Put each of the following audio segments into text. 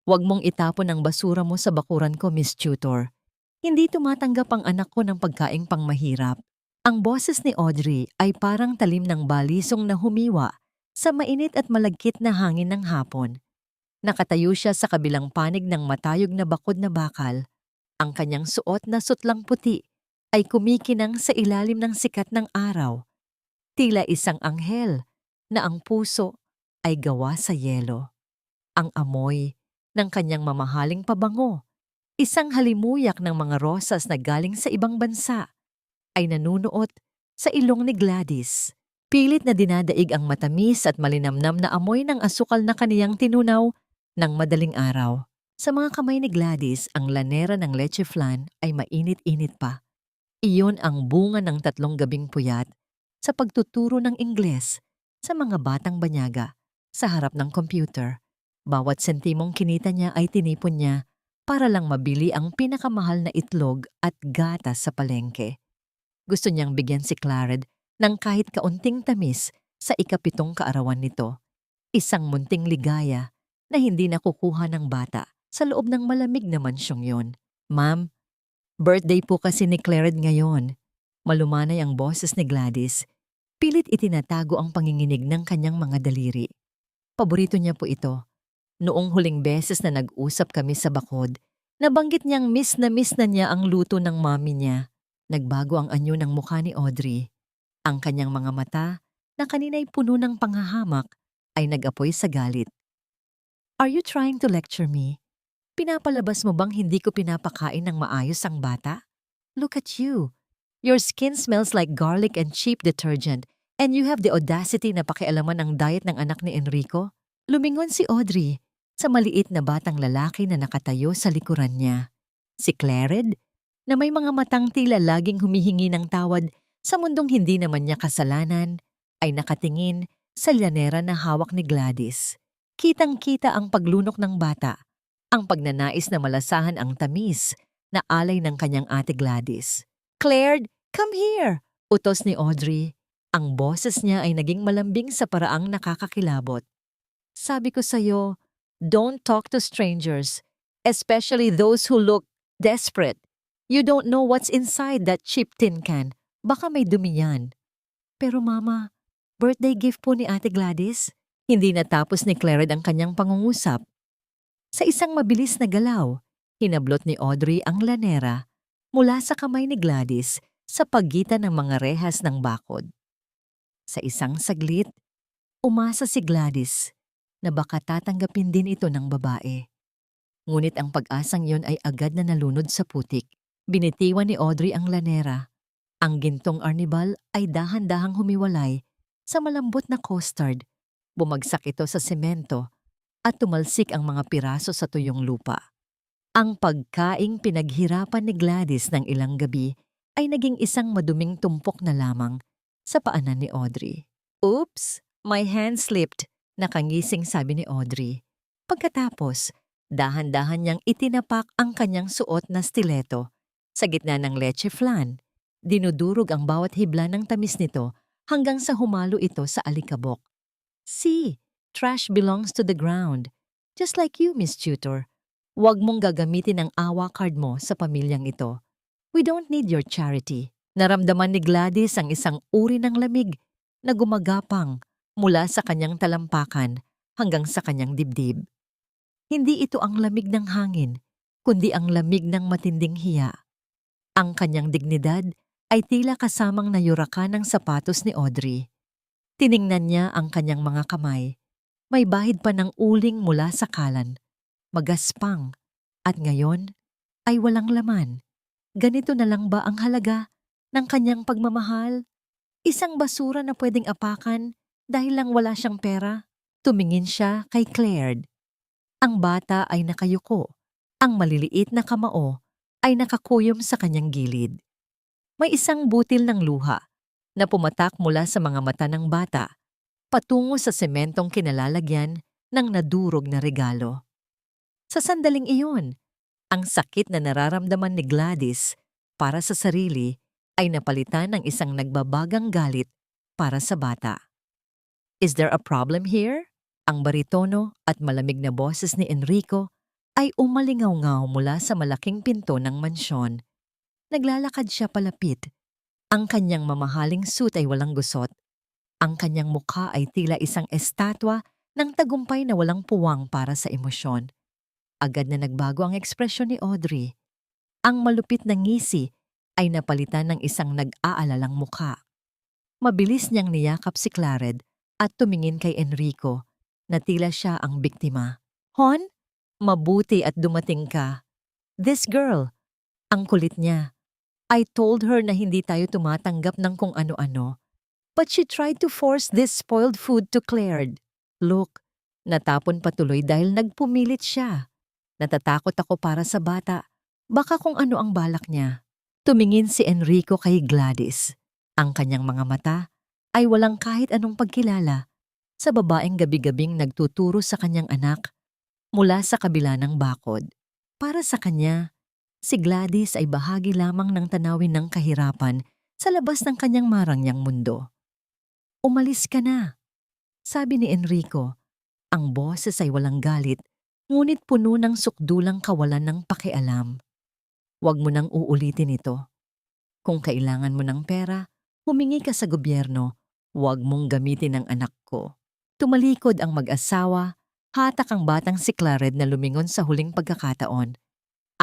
Huwag mong itapon ang basura mo sa bakuran ko, Miss Tutor. Hindi tumatanggap ang anak ko ng pagkaing pangmahirap. Ang boses ni Audrey ay parang talim ng balisong na humiwa sa mainit at malagkit na hangin ng hapon. Nakatayo siya sa kabilang panig ng matayog na bakod na bakal. Ang kanyang suot na sutlang puti ay kumikinang sa ilalim ng sikat ng araw. Tila isang anghel na ang puso ay gawa sa yelo. Ang amoy ng kanyang mamahaling pabango, isang halimuyak ng mga rosas na galing sa ibang bansa, ay nanunuot sa ilong ni Gladys. Pilit na dinadaig ang matamis at malinamnam na amoy ng asukal na kaniyang tinunaw ng madaling araw. Sa mga kamay ni Gladys, ang lanera ng leche flan ay mainit-init pa. Iyon ang bunga ng 3 gabing puyat sa pagtuturo ng Ingles sa mga batang banyaga sa harap ng computer. Bawat sentimong kinita niya ay tinipon niya para lang mabili ang pinakamahal na itlog at gatas sa palengke. Gusto niyang bigyan si Clared ng kahit kaunting tamis sa ika-7 kaarawan nito. Isang munting ligaya na hindi nakukuha ng bata sa loob ng malamig na mansyong yon. Ma'am, birthday po kasi ni Clared ngayon. Malumanay ang boses ni Gladys. Pilit itinatago ang panginginig ng kanyang mga daliri. Paborito niya po ito. Noong huling beses na nag-usap kami sa bakod, nabanggit niyang miss na niya ang luto ng mami niya. Nagbago ang anyo ng mukha ni Audrey. Ang kanyang mga mata, na kanina'y puno ng panghahamak, ay nag-apoy sa galit. Are you trying to lecture me? Pinapalabas mo bang hindi ko pinapakain ng maayos ang bata? Look at you. Your skin smells like garlic and cheap detergent, and you have the audacity na pakialaman ang diet ng anak ni Enrico? Lumingon si Audrey sa maliit na batang lalaki na nakatayo sa likuran niya. Si Clared, na may mga matang tila laging humihingi ng tawad sa mundong hindi naman niya kasalanan, ay nakatingin sa llanera na hawak ni Gladys. Kitang-kita ang paglunok ng bata, ang pagnanais na malasahan ang tamis na alay ng kanyang ate Gladys. Clared, come here! Utos ni Audrey. Ang boses niya ay naging malambing sa paraang nakakakilabot. Sabi ko sa'yo, don't talk to strangers, especially those who look desperate. You don't know what's inside that cheap tin can. Baka may dumi yan. Pero mama, birthday gift po ni Ate Gladys. Hindi natapos ni Clared ang kanyang pangungusap. Sa isang mabilis na galaw, hinablot ni Audrey ang lanera mula sa kamay ni Gladys sa pagitan ng mga rehas ng bakod. Sa isang saglit, umasa si Gladys na baka tatanggapin din ito ng babae. Ngunit ang pag-asang yon ay agad na nalunod sa putik. Binitiwan ni Audrey ang lanera. Ang gintong arnibal ay dahan-dahang humiwalay sa malambot na custard. Bumagsak ito sa semento at tumalsik ang mga piraso sa tuyong lupa. Ang pagkaing pinaghirapan ni Gladys ng ilang gabi ay naging isang maduming tumpok na lamang sa paanan ni Audrey. Oops, my hand slipped. Nakangising sabi ni Audrey. Pagkatapos, dahan-dahan niyang itinapak ang kanyang suot na stiletto. Sa gitna ng leche flan, dinudurog ang bawat hibla ng tamis nito hanggang sa humalo ito sa alikabok. See, trash belongs to the ground. Just like you, Miss Tutor. Huwag mong gagamitin ang awa card mo sa pamilyang ito. We don't need your charity. Naramdaman ni Gladys ang isang uri ng lamig na gumagapang mula sa kanyang talampakan hanggang sa kanyang dibdib. Hindi ito ang lamig ng hangin, kundi ang lamig ng matinding hiya. Ang kanyang dignidad ay tila kasamang nayurakan ng sapatos ni Audrey. Tiningnan niya ang kanyang mga kamay. May bahid pa ng uling mula sa kalan, magaspang, at ngayon ay walang laman. Ganito na lang ba ang halaga ng kanyang pagmamahal? Isang basura na pwedeng apakan dahil lang wala siyang pera. Tumingin siya kay Clared. Ang bata ay nakayuko. Ang maliliit na kamao ay nakakuyom sa kanyang gilid. May isang butil ng luha na pumatak mula sa mga mata ng bata patungo sa sementong kinalalagyan ng nadurog na regalo. Sa sandaling iyon, ang sakit na nararamdaman ni Gladys para sa sarili ay napalitan ng isang nagbabagang galit para sa bata. Is there a problem here? Ang baritono at malamig na boses ni Enrico ay umalingaw-ngaw mula sa malaking pinto ng mansyon. Naglalakad siya palapit. Ang kanyang mamahaling suit ay walang gusot. Ang kanyang mukha ay tila isang estatwa ng tagumpay na walang puwang para sa emosyon. Agad na nagbago ang ekspresyon ni Audrey. Ang malupit na ngisi ay napalitan ng isang nag-aalalang mukha. Mabilis niyang niyakap si Clared at tumingin kay Enrico na tila siya ang biktima. "Hon, mabuti at dumating ka. This girl," ang kulit niya. "I told her na hindi tayo tumatanggap ng kung ano-ano. But she tried to force this spoiled food to Clared. Look, natapon patuloy dahil nagpumilit siya. Natatakot ako para sa bata. Baka kung ano ang balak niya." Tumingin si Enrico kay Gladys. Ang kanyang mga mata ay walang kahit anong pagkilala sa babaeng gabi-gabing nagtuturo sa kanyang anak mula sa kabila ng bakod. Para sa kanya, si Gladys ay bahagi lamang ng tanawin ng kahirapan sa labas ng kanyang marangyang mundo. "Umalis ka na," sabi ni Enrico. Ang boses ay walang galit, ngunit puno ng sukdulang kawalan ng pakialam. "Huwag mo nang uulitin ito. Kung kailangan mo ng pera, humingi ka sa gobyerno. Huwag mong gamitin ang anak ko." Tumalikod ang mag-asawa, hatak ang batang si Clared na lumingon sa huling pagkakataon.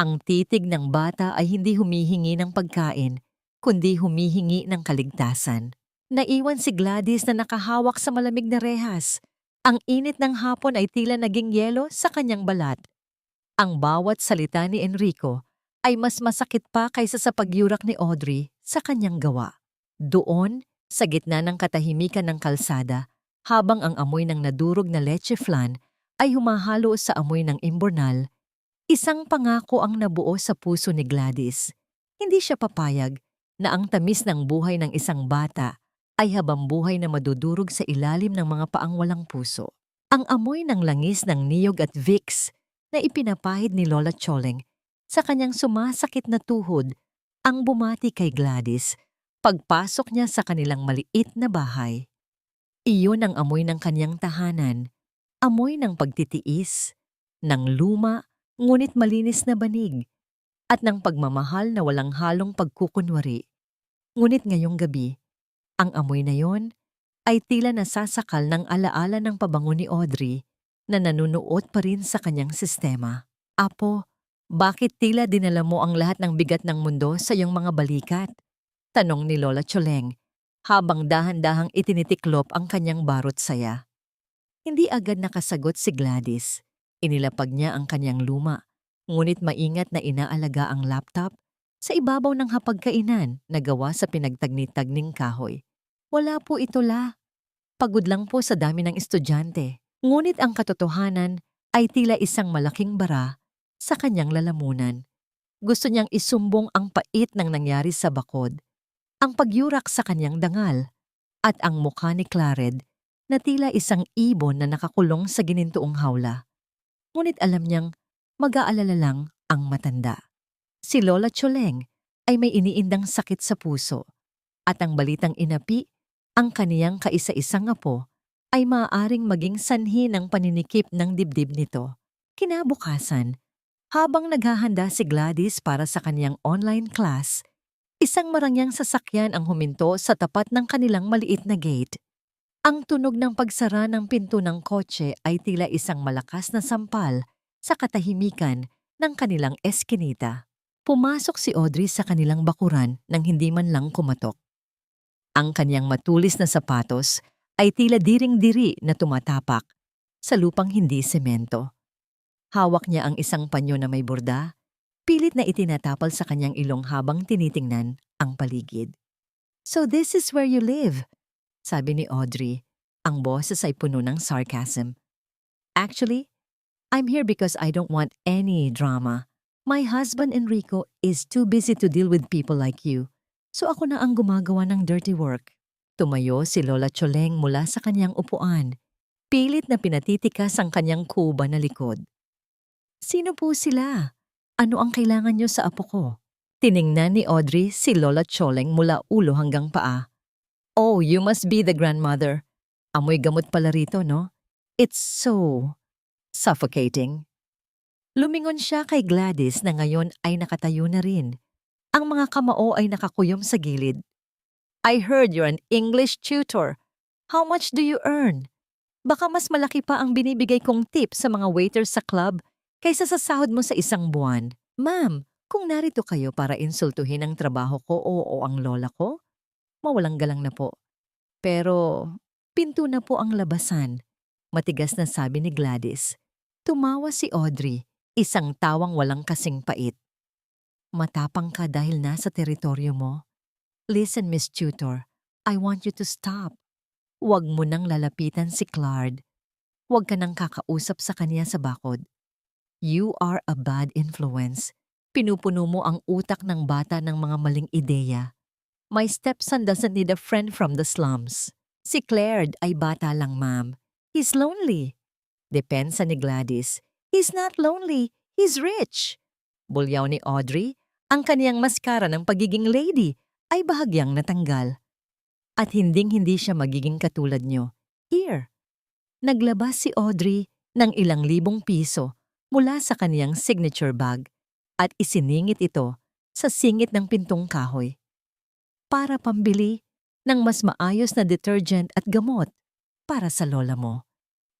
Ang titig ng bata ay hindi humihingi ng pagkain, kundi humihingi ng kaligtasan. Naiwan si Gladys na nakahawak sa malamig na rehas. Ang init ng hapon ay tila naging yelo sa kanyang balat. Ang bawat salita ni Enrico ay mas masakit pa kaysa sa pagyurak ni Audrey sa kanyang gawa. Doon, sa gitna ng katahimikan ng kalsada, habang ang amoy ng nadurog na leche flan ay humahalo sa amoy ng imbornal, isang pangako ang nabuo sa puso ni Gladys. Hindi siya papayag na ang tamis ng buhay ng isang bata ay habambuhay na madudurog sa ilalim ng mga paang walang puso. Ang amoy ng langis ng niyog at Vicks na ipinapahid ni Lola Choleng sa kanyang sumasakit na tuhod ang bumati kay Gladys pagpasok niya sa kanilang maliit na bahay. Iyon ang amoy ng kanyang tahanan, amoy ng pagtitiis, ng luma ngunit malinis na banig, at ng pagmamahal na walang halong pagkukunwari. Ngunit ngayong gabi, ang amoy na yon ay tila nasasakal ng alaala ng pabango ni Audrey na nanunuot pa rin sa kanyang sistema. "Apo, bakit tila dinala mo ang lahat ng bigat ng mundo sa iyong mga balikat?" tanong ni Lola Choleng habang dahan-dahang itinitiklop ang kanyang barot saya. Hindi agad nakasagot si Gladys. Inilapag niya ang kanyang luma, ngunit maingat na inaalaga ang laptop sa ibabaw ng hapagkainan na gawa sa pinagtagni-tagning kahoy. "Wala po ito, La. Pagod lang po sa dami ng estudyante." Ngunit ang katotohanan ay tila isang malaking bara sa kanyang lalamunan. Gusto niyang isumbong ang pait ng nangyari sa bakod, ang pagyurak sa kanyang dangal, at ang mukha ni Clared na tila isang ibon na nakakulong sa ginintuong hawla. Ngunit alam niyang mag-aalala lang ang matanda. Si Lola Choleng ay may iniindang sakit sa puso, at ang balitang inapi ang kaniyang kaisa-isang apo ay maaaring maging sanhi ng paninikip ng dibdib nito. Kinabukasan, habang naghahanda si Gladys para sa kaniyang online class, isang marangyang sasakyan ang huminto sa tapat ng kanilang maliit na gate. Ang tunog ng pagsara ng pinto ng kotse ay tila isang malakas na sampal sa katahimikan ng kanilang eskinita. Pumasok si Audrey sa kanilang bakuran nang hindi man lang kumatok. Ang kanyang matulis na sapatos ay tila diring-diri na tumatapak sa lupang hindi semento. Hawak niya ang isang panyo na may borda, pilit na itinatapal sa kanyang ilong habang tinitingnan ang paligid. "So this is where you live," sabi ni Audrey. Ang boses ay puno ng sarcasm. "Actually, I'm here because I don't want any drama. My husband Enrico is too busy to deal with people like you, so ako na ang gumagawa ng dirty work." Tumayo si Lola Choleng mula sa kanyang upuan. Pilit na pinatitikas ang kanyang kuba na likod. "Sino po sila? Ano ang kailangan niyo sa apo ko?" Tiningnan ni Audrey si Lola Choleng mula ulo hanggang paa. "Oh, you must be the grandmother. Amoy gamot pala rito, no? It's so suffocating." Lumingon siya kay Gladys na ngayon ay nakatayo na rin. Ang mga kamao ay nakakuyom sa gilid. I heard you're an English tutor. How much do you earn? Baka mas malaki pa ang binibigay kong tip sa mga waiters sa club kaysa sa sahod mo sa isang buwan. Ma'am, kung narito kayo para insultuhin ang trabaho ko o ang lola ko, mawalang galang na po. Pero, pinto na po ang labasan. Matigas na sabi ni Gladys. Tumawa si Audrey, isang tawang walang kasing pait. Matapang ka dahil nasa teritoryo mo. Listen, Miss Tutor, I want you to stop. Huwag mo nang lalapitan si Claude. Huwag ka nang kakausap sa kanya sa bakod. You are a bad influence. Pinupuno mo ang utak ng bata ng mga maling ideya. My stepson doesn't need a friend from the slums. Si Claire ay bata lang, ma'am. He's lonely. Depensa ni Gladys. He's not lonely. He's rich. Bulyaw ni Audrey, ang kaniyang maskara ng pagiging lady ay bahagyang natanggal. At hinding-hindi siya magiging katulad nyo. Here. Naglabas si Audrey ng ilang libong piso mula sa kaniyang signature bag at isiningit ito sa singit ng pintong kahoy. Para pambili ng mas maayos na detergent at gamot para sa lola mo.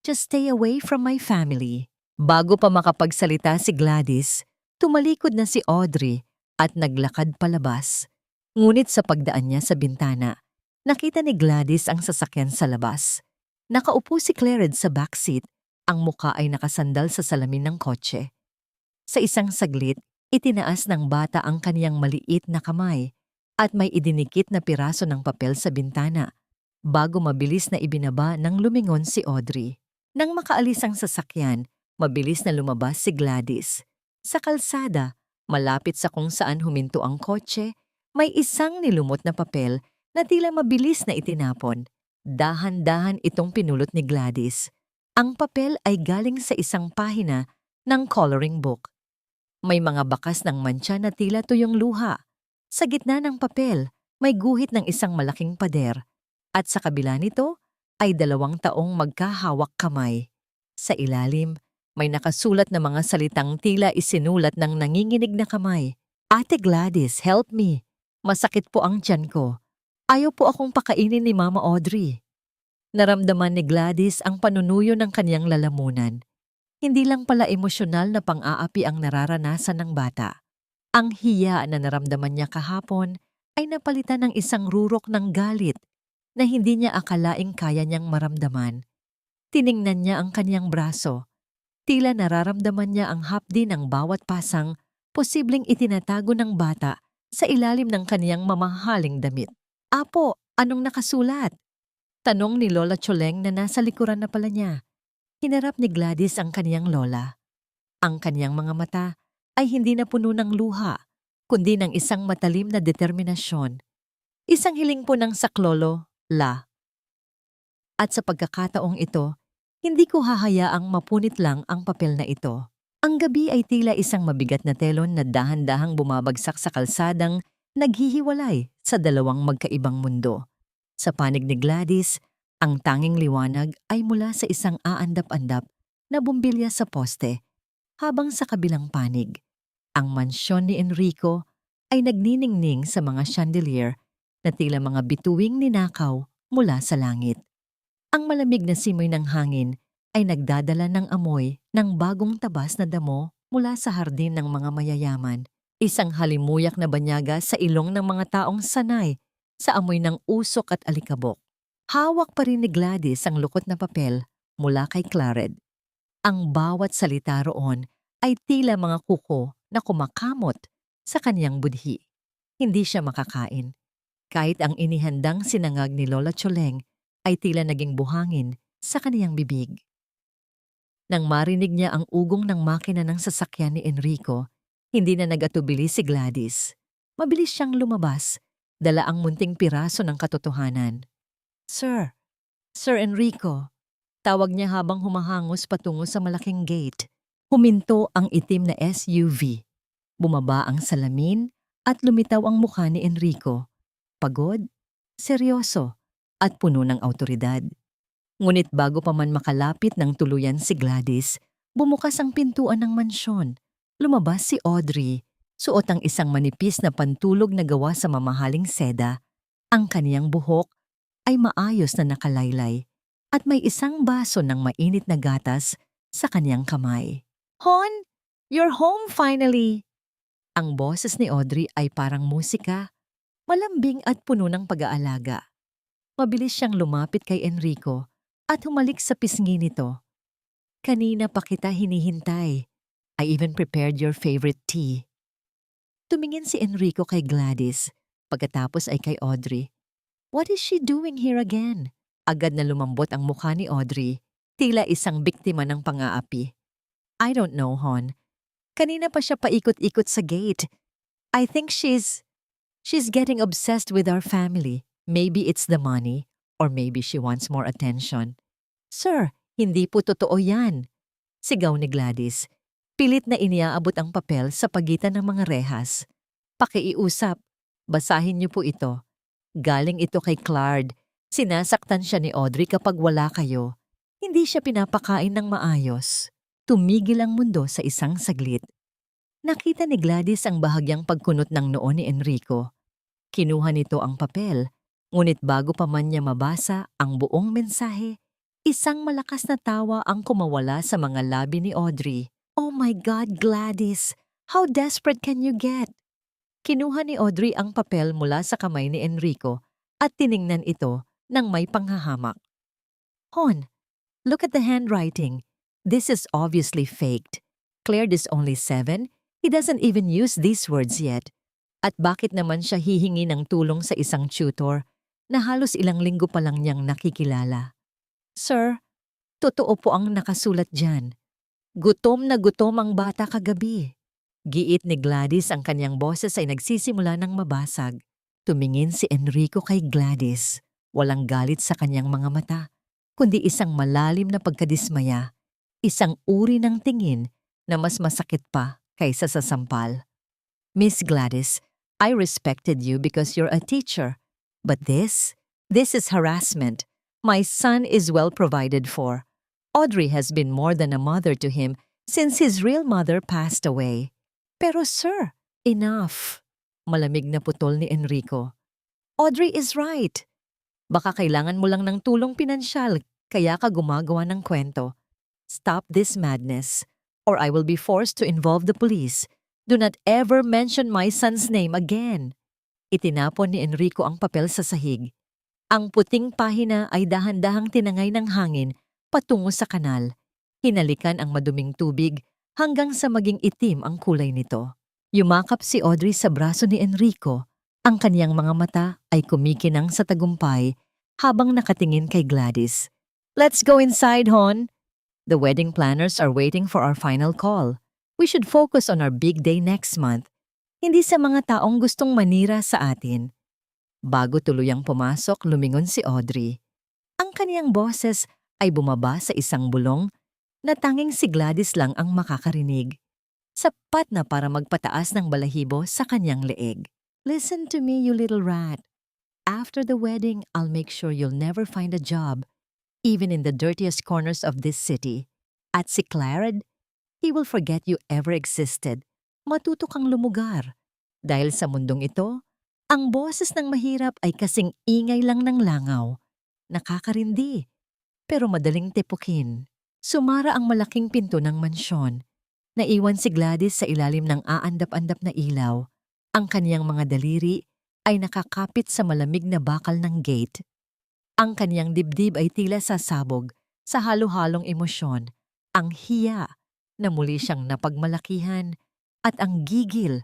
Just stay away from my family. Bago pa makapagsalita si Gladys, tumalikod na si Audrey at naglakad palabas. Ngunit sa pagdaan niya sa bintana, nakita ni Gladys ang sasakyan sa labas. Nakaupo si Claire sa backseat, ang muka ay nakasandal sa salamin ng kotse. Sa isang saglit, itinaas ng bata ang kaniyang maliit na kamay at may idinikit na piraso ng papel sa bintana bago mabilis na ibinaba ng lumingon si Audrey. Nang makaalis ang sasakyan, mabilis na lumabas si Gladys. Sa kalsada, malapit sa kung saan huminto ang kotse, may isang nilumot na papel na tila mabilis na itinapon. Dahan-dahan itong pinulot ni Gladys. Ang papel ay galing sa isang pahina ng coloring book. May mga bakas ng mantsa na tila tuyong luha. Sa gitna ng papel, may guhit ng isang malaking pader. At sa kabila nito ay 2 taong magkahawak kamay. Sa ilalim, may nakasulat na mga salitang tila isinulat ng nanginginig na kamay. Ate Gladys, help me. Masakit po ang tiyan ko. Ayaw po akong pakainin ni Mama Audrey. Naramdaman ni Gladys ang panunuyo ng kaniyang lalamunan. Hindi lang pala emosyonal na pang-aapi ang nararanasan ng bata. Ang hiya na naramdaman niya kahapon ay napalitan ng isang rurok ng galit na hindi niya akalaing kaya niyang maramdaman. Tiningnan niya ang kaniyang braso. Tila nararamdaman niya ang hapdi ng bawat pasang posibleng itinatago ng bata sa ilalim ng kaniyang mamahaling damit. Apo, anong nakasulat? Tanong ni Lola Choleng na nasa likuran na pala niya. Hinarap ni Gladys ang kaniyang lola. Ang kaniyang mga mata ay hindi na puno ng luha, kundi ng isang matalim na determinasyon. Isang hiling po ng saklolo, La. At sa pagkakataong ito, hindi ko hahayaang mapunit lang ang papel na ito. Ang gabi ay tila isang mabigat na telon na dahan-dahang bumabagsak sa kalsadang naghihiwalay sa 2 magkaibang mundo. Sa panig ni Gladys, ang tanging liwanag ay mula sa isang aandap-andap na bumbilya sa poste, habang sa kabilang panig, ang mansyon ni Enrico ay nagniningning sa mga chandelier na tila mga bituing ninakaw mula sa langit. Ang malamig na simoy ng hangin ay nagdadala ng amoy ng bagong tabas na damo mula sa hardin ng mga mayayaman, isang halimuyak na banyaga sa ilong ng mga taong sanay sa amoy ng usok at alikabok. Hawak pa rin ni Gladys ang lukot na papel mula kay Clared. Ang bawat salita roon ay tila mga kuko na kumakamot sa kaniyang budhi. Hindi siya makakain. Kahit ang inihandang sinangag ni Lola Choleng ay tila naging buhangin sa kaniyang bibig. Nang marinig niya ang ugong ng makina ng sasakyan ni Enrico, hindi na nagatubili si Gladys. Mabilis siyang lumabas, dala ang munting piraso ng katotohanan. Sir Enrico, tawag niya habang humahangos patungo sa malaking gate. Huminto ang itim na SUV. Bumaba ang salamin at lumitaw ang mukha ni Enrico. Pagod, seryoso, at puno ng awtoridad. Ngunit bago pa man makalapit ng tuluyan si Gladys, Bumukas ang pintuan ng mansyon. Lumabas si Audrey. Suot ang isang manipis na pantulog na gawa sa mamahaling seda. Ang kaniyang buhok ay maayos na nakalaylay at may isang baso ng mainit na gatas sa kaniyang kamay. "Hon, you're home finally!" Ang boses ni Audrey ay parang musika, malambing at puno ng pag-aalaga. Mabilis siyang lumapit kay Enrico at humalik sa pisngi nito. "Kanina pa kita hinihintay. I even prepared your favorite tea." Tumingin si Enrico kay Gladys, pagkatapos ay kay Audrey. What is she doing here again? Agad na lumambot ang mukha ni Audrey, tila isang biktima ng pang-aapi. "I don't know, Hon. Kanina pa siya paikot-ikot sa gate. I think she's getting obsessed with our family. Maybe it's the money, or maybe she wants more attention." "Sir, hindi po totoo yan," sigaw ni Gladys. Pilit na iniaabot ang papel sa pagitan ng mga rehas. "Pakiusap, basahin niyo po ito. Galing ito kay Claude. Sinasaktan siya ni Audrey kapag wala kayo. Hindi siya pinapakain ng maayos." Tumigil ang mundo sa isang saglit. Nakita ni Gladys ang bahagyang pagkunot ng noo ni Enrico. Kinuha nito ang papel, ngunit bago pa man niya mabasa ang buong mensahe, isang malakas na tawa ang kumawala sa mga labi ni Audrey. "Oh my God, Gladys! How desperate can you get?" Kinuha ni Audrey ang papel mula sa kamay ni Enrico at tiningnan ito ng may panghahamak. "Hon, look at the handwriting. This is obviously faked. Claire is only 7. He doesn't even use these words yet. At bakit naman siya hihingi ng tulong sa isang tutor na halos ilang linggo pa lang niyang nakikilala?" "Sir, totoo po ang nakasulat dyan. Gutom na gutom ang bata kagabi." Giit ni Gladys, ang kanyang boses ay nagsisimula ng mabasag. Tumingin si Enrico kay Gladys. Walang galit sa kanyang mga mata, kundi isang malalim na pagkadismaya. Isang uri ng tingin na mas masakit pa kaysa sa sampal. "Miss Gladys, I respected you because you're a teacher. But this is harassment. My son is well provided for. Audrey has been more than a mother to him since his real mother passed away." "Pero sir, enough." Malamig na putol ni Enrico. "Audrey is right. Baka kailangan mo lang ng tulong pinansyal, kaya ka gumagawa ng kwento. Stop this madness, or I will be forced to involve the police. Do not ever mention my son's name again." Itinapon ni Enrico ang papel sa sahig. Ang puting pahina ay dahan-dahang tinangay ng hangin patungo sa kanal. Hinalikan ang maduming tubig hanggang sa maging itim ang kulay nito. Yumakap si Audrey sa braso ni Enrico. Ang kaniyang mga mata ay kumikinang sa tagumpay habang nakatingin kay Gladys. "Let's go inside, Hon. The wedding planners are waiting for our final call. We should focus on our big day next month, hindi sa mga taong gustong manira sa atin." Bago tuluyang pumasok, lumingon si Audrey. Ang kaniyang boses ay bumaba sa isang bulong na tanging si Gladys lang ang makakarinig. Sapat na para magpataas ng balahibo sa kanyang leeg. "Listen to me, you little rat. After the wedding, I'll make sure you'll never find a job, even in the dirtiest corners of this city. At si Claude, he will forget you ever existed. Matuto kang lumugar. Dahil sa mundong ito, ang boses ng mahirap ay kasing ingay lang ng langaw. Nakakarindi, pero madaling tipukin." Sumara ang malaking pinto ng mansyon. Naiwan si Gladys sa ilalim ng aandap-andap na ilaw. Ang kaniyang mga daliri ay nakakapit sa malamig na bakal ng gate. Ang kaniyang dibdib ay tila sasabog sa halo-halong emosyon. Ang hiya na muli siyang napagmalakihan at ang gigil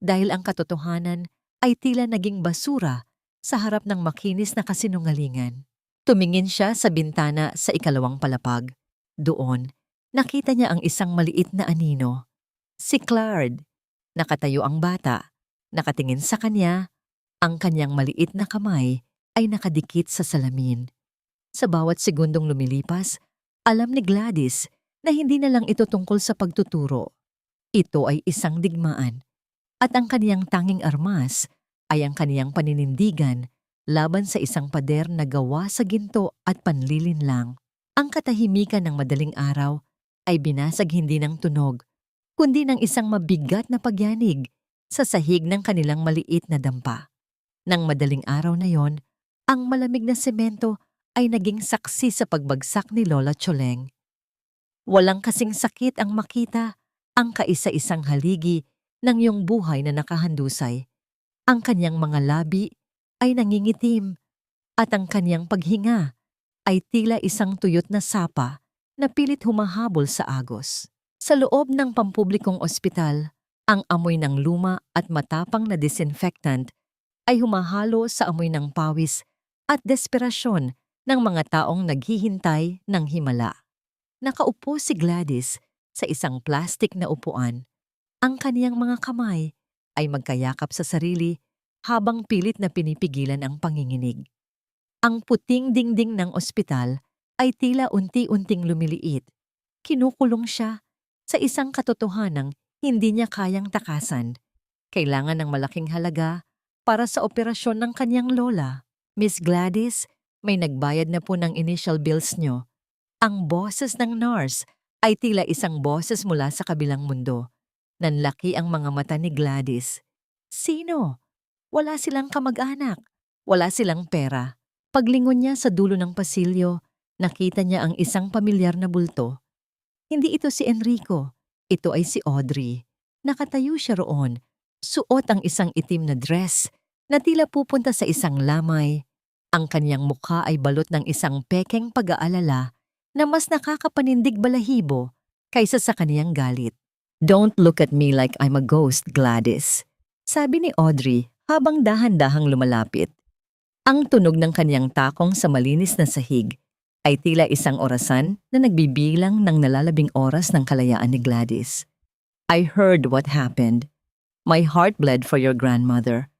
dahil ang katotohanan ay tila naging basura sa harap ng makinis na kasinungalingan. Tumingin siya sa bintana sa ikalawang palapag. Doon, nakita niya ang isang maliit na anino. Si Claude. Nakatayo ang bata. Nakatingin sa kanya. Ang kanyang maliit na kamay ay nakadikit sa salamin. Sa bawat segundong lumilipas, alam ni Gladys na hindi na lang ito tungkol sa pagtuturo. Ito ay isang digmaan. At ang kaniyang tanging armas ay ang kaniyang paninindigan laban sa isang pader na gawa sa ginto at panlilinlang. Ang katahimikan ng madaling araw ay binasag hindi ng tunog, kundi ng isang mabigat na pagyanig sa sahig ng kanilang maliit na dampa. Nang madaling araw na yon, ang malamig na semento ay naging saksi sa pagbagsak ni Lola Choleng. Walang kasing sakit ang makita ang kaisa-isang haligi ng iyong buhay na nakahandusay. Ang kanyang mga labi ay nangingitim at ang kanyang paghinga ay tila isang tuyot na sapa na pilit humahabol sa agos. Sa loob ng pampublikong ospital, ang amoy ng luma at matapang na disinfectant ay humahalo sa amoy ng pawis at desperasyon ng mga taong naghihintay ng himala. Nakaupo si Gladys sa isang plastik na upuan. Ang kaniyang mga kamay ay magkayakap sa sarili habang pilit na pinipigilan ang panginginig. Ang puting dingding ng ospital ay tila unti-unting lumiliit. Kinukulong siya sa isang katotohanang hindi niya kayang takasan. Kailangan ng malaking halaga para sa operasyon ng kanyang lola. Miss Gladys, may nagbayad na po ng initial bills niyo. Ang boses ng nurse ay tila isang boses mula sa kabilang mundo. Nanlaki ang mga mata ni Gladys. Sino? Wala silang kamag-anak. Wala silang pera. Paglingon niya sa dulo ng pasilyo, nakita niya ang isang pamilyar na bulto. Hindi ito si Enrico. Ito ay si Audrey. Nakatayo siya roon. Suot ang isang itim na dress na tila pupunta sa isang lamay. Ang kanyang mukha ay balot ng isang pekeng pag-aalala na mas nakakapanindig balahibo kaysa sa kaniyang galit. Don't look at me like I'm a ghost, Gladys. Sabi ni Audrey habang dahan-dahang lumalapit. Ang tunog ng kaniyang takong sa malinis na sahig ay tila isang orasan na nagbibilang ng nalalabing oras ng kalayaan ni Gladys. I heard what happened. My heart bled for your grandmother.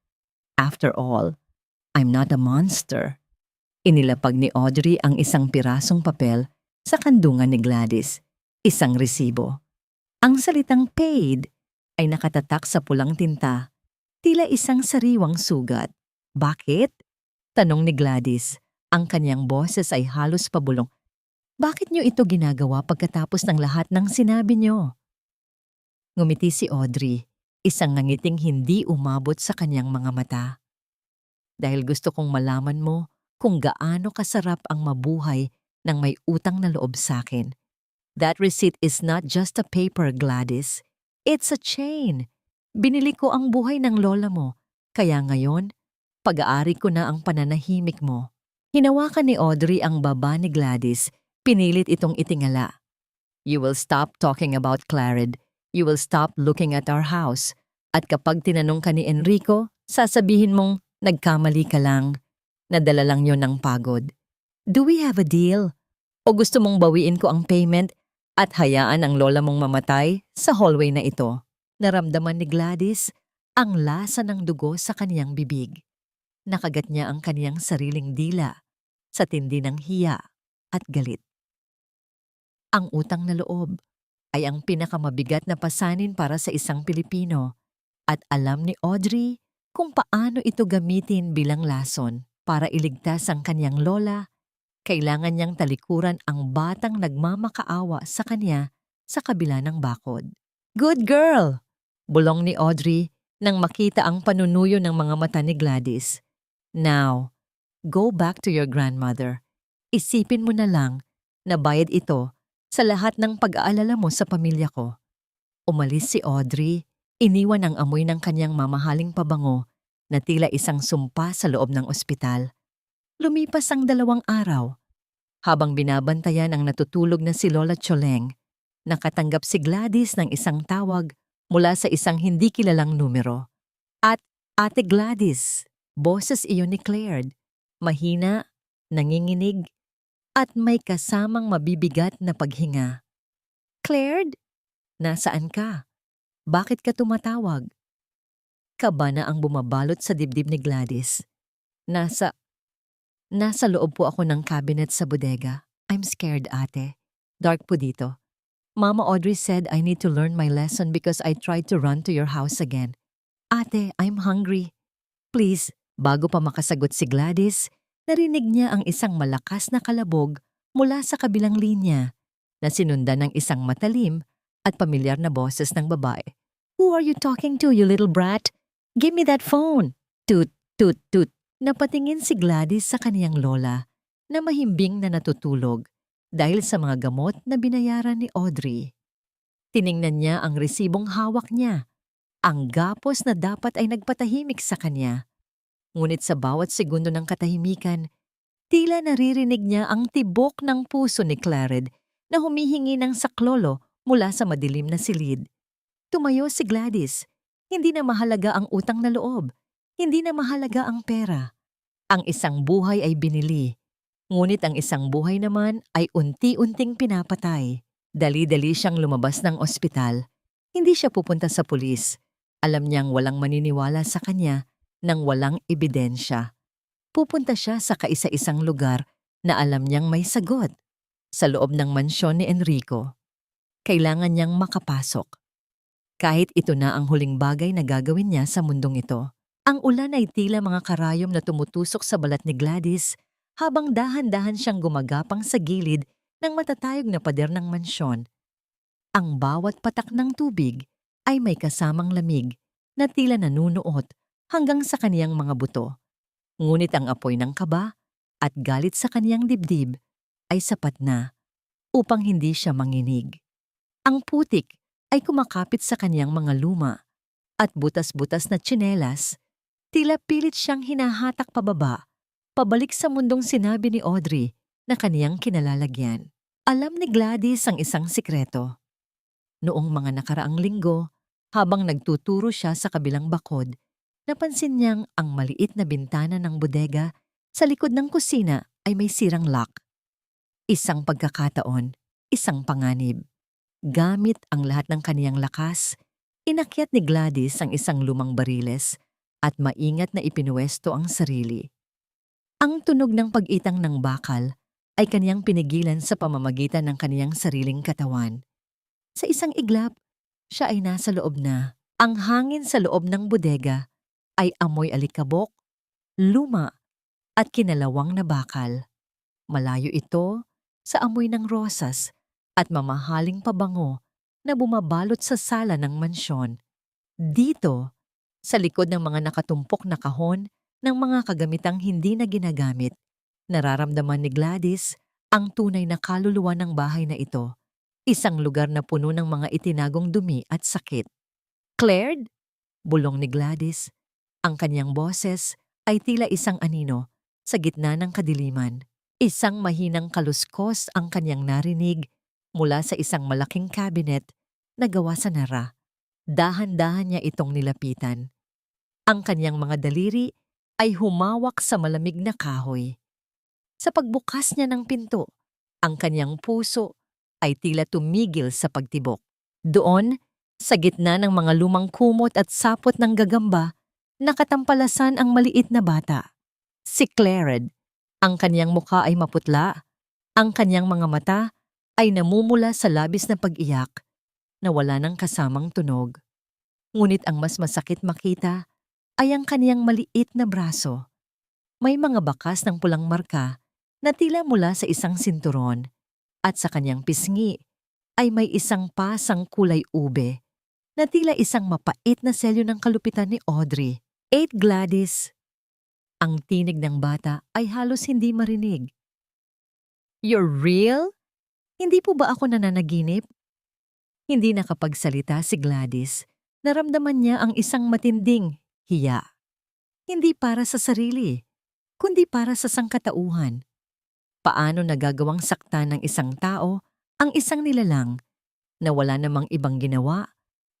After all, I'm not a monster. Inilapag ni Audrey ang isang pirasong papel sa kandungan ni Gladys, isang resibo. Ang salitang paid ay nakatatak sa pulang tinta, tila isang sariwang sugat. Bakit? Tanong ni Gladys. Ang kanyang boses ay halos pabulong. Bakit niyo ito ginagawa pagkatapos ng lahat ng sinabi niyo? Ngumiti si Audrey, isang ngangiting hindi umabot sa kanyang mga mata. Dahil gusto kong malaman mo kung gaano kasarap ang mabuhay ng may utang na loob sa'kin. That receipt is not just a paper, Gladys. It's a chain. Binili ko ang buhay ng lola mo, kaya ngayon, pag-aari ko na ang pananahimik mo. Hinawakan ni Audrey ang baba ni Gladys, pinilit itong itingala. You will stop talking about Clarid. You will stop looking at our house. At kapag tinanong ka ni Enrico, sasabihin mong nagkamali ka lang. Nadala lang yon ng pagod. Do we have a deal? O gusto mong bawiin ko ang payment at hayaan ang lola mong mamatay sa hallway na ito? Naramdaman ni Gladys ang lasa ng dugo sa kaniyang bibig. Nakagat niya ang kaniyang sariling dila sa tindi ng hiya at galit. Ang utang na loob ay ang pinakamabigat na pasanin para sa isang Pilipino at alam ni Audrey kung paano ito gamitin bilang lason para iligtas ang kaniyang lola. Kailangan niyang talikuran ang batang nagmamakaawa sa kanya sa kabila ng bakod. Good girl! Bulong ni Audrey nang makita ang panunuyo ng mga mata ni Gladys. Now, go back to your grandmother. Isipin mo na lang na bayad ito sa lahat ng pag-aalala mo sa pamilya ko. Umalis si Audrey, iniwan ang amoy ng kanyang mamahaling pabango na tila isang sumpa sa loob ng ospital. Lumipas ang 2 araw. Habang binabantayan ang natutulog na si Lola Choleng, nakatanggap si Gladys ng isang tawag mula sa isang hindi kilalang numero. At Ate Gladys, boses iyon ni Claire, mahina, nanginginig, at may kasamang mabibigat na paghinga. Claire, nasaan ka? Bakit ka tumatawag? Kaba na ang bumabalot sa dibdib ni Gladys. Nasa loob po ako ng cabinet sa bodega. I'm scared, ate. Dark po dito. Mama Audrey said I need to learn my lesson because I tried to run to your house again. Ate, I'm hungry. Please, bago pa makasagot si Gladys, narinig niya ang isang malakas na kalabog mula sa kabilang linya. na sinundan ng isang matalim at pamilyar na boses ng babae. "Who are you talking to, you little brat? Give me that phone!" Toot, toot, toot. Napatingin si Gladys sa kaniyang lola na mahimbing na natutulog dahil sa mga gamot na binayaran ni Audrey. Tiningnan niya ang resibong hawak niya. Ang gapos na dapat ay nagpatahimik sa kanya. Ngunit sa bawat segundo ng katahimikan, tila naririnig niya ang tibok ng puso ni Clared na humihingi ng saklolo mula sa madilim na silid. Tumayo si Gladys. Hindi na mahalaga ang utang na loob. Hindi na mahalaga ang pera. Ang isang buhay ay binili. Ngunit ang isang buhay naman ay unti-unting pinapatay. Dali-dali siyang lumabas ng ospital. Hindi siya pupunta sa pulis. Alam niyang walang maniniwala sa kanya nang walang ebidensya. Pupunta siya sa kaisa-isang lugar na alam niyang may sagot. Sa loob ng mansyon ni Enrico. Kailangan niyang makapasok. Kahit ito na ang huling bagay na gagawin niya sa mundong ito. Ang ulan ay tila mga karayom na tumutusok sa balat ni Gladys habang dahan-dahan siyang gumagapang sa gilid ng matatayog na pader ng mansyon. Ang bawat patak ng tubig ay may kasamang lamig na tila nanunuot hanggang sa kaniyang mga buto. Ngunit ang apoy ng kaba at galit sa kaniyang dibdib ay sapat na upang hindi siya manginig. Ang putik ay kumakapit sa kaniyang mga luma at butas-butas na tsinelas, tila pilit siyang hinahatak pababa, pabalik sa mundong sinabi ni Audrey na kaniyang kinalalagyan. Alam ni Gladys ang isang sikreto. Noong mga nakaraang linggo, habang nagtuturo siya sa kabilang bakod, napansin niyang ang maliit na bintana ng bodega sa likod ng kusina ay may sirang lock. Isang pagkakataon, isang panganib. Gamit ang lahat ng kaniyang lakas, inakyat ni Gladys ang isang lumang bariles at maingat na ipinuwesto ang sarili. Ang tunog ng pag-itang ng bakal ay kaniyang pinigilan sa pamamagitan ng kaniyang sariling katawan. Sa isang iglap, siya ay nasa loob na. Ang hangin sa loob ng bodega ay amoy alikabok, luma at kinalawang na bakal. Malayo ito sa amoy ng rosas at mamahaling pabango na bumabalot sa sala ng mansyon. Dito, sa likod ng mga nakatumpok na kahon ng mga kagamitang hindi na ginagamit, nararamdaman ni Gladys ang tunay na kaluluwa ng bahay na ito. Isang lugar na puno ng mga itinagong dumi at sakit. "Clared?" bulong ni Gladys. Ang kanyang boses ay tila isang anino sa gitna ng kadiliman. Isang mahinang kaluskos ang kanyang narinig mula sa isang malaking cabinet na gawa sa nara. Dahan-dahan niya itong nilapitan. Ang kanyang mga daliri ay humawak sa malamig na kahoy. Sa pagbukas niya ng pinto, ang kanyang puso ay tila tumigil sa pagtibok. Doon, sa gitna ng mga lumang kumot at sapot ng gagamba, nakatampalasan ang maliit na bata. Si Clared. Ang kanyang mukha ay maputla. Ang kanyang mga mata ay namumula sa labis na pag-iyak na wala ng kasamang tunog. Ngunit ang mas masakit makita ay ang kanyang maliit na braso. May mga bakas ng pulang marka na tila mula sa isang sinturon at sa kanyang pisngi ay may isang pasang kulay ube na tila isang mapait na selyo ng kalupitan ni Audrey. "Eight, Gladys." Ang tinig ng bata ay halos hindi marinig. "You're real? Hindi po ba ako nananaginip?" Hindi nakapagsalita si Gladys. Naramdaman niya ang isang matinding hiya. Hindi para sa sarili, kundi para sa sangkatauhan. Paano nagagawang saktan ng isang tao ang isang nilalang na wala namang ibang ginawa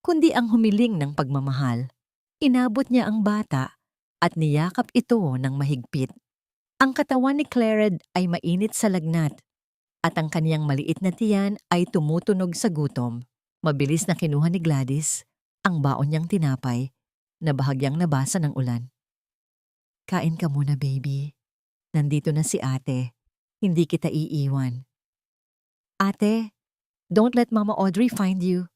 kundi ang humiling ng pagmamahal? Inabot niya ang bata at niyakap ito ng mahigpit. Ang katawan ni Clared ay mainit sa lagnat at ang kaniyang maliit na tiyan ay tumutunog sa gutom. Mabilis na kinuha ni Gladys ang baon niyang tinapay na bahagyang nabasa ng ulan. "Kain ka muna, baby. Nandito na si ate. Hindi kita iiwan." "Ate, don't let Mama Audrey find you."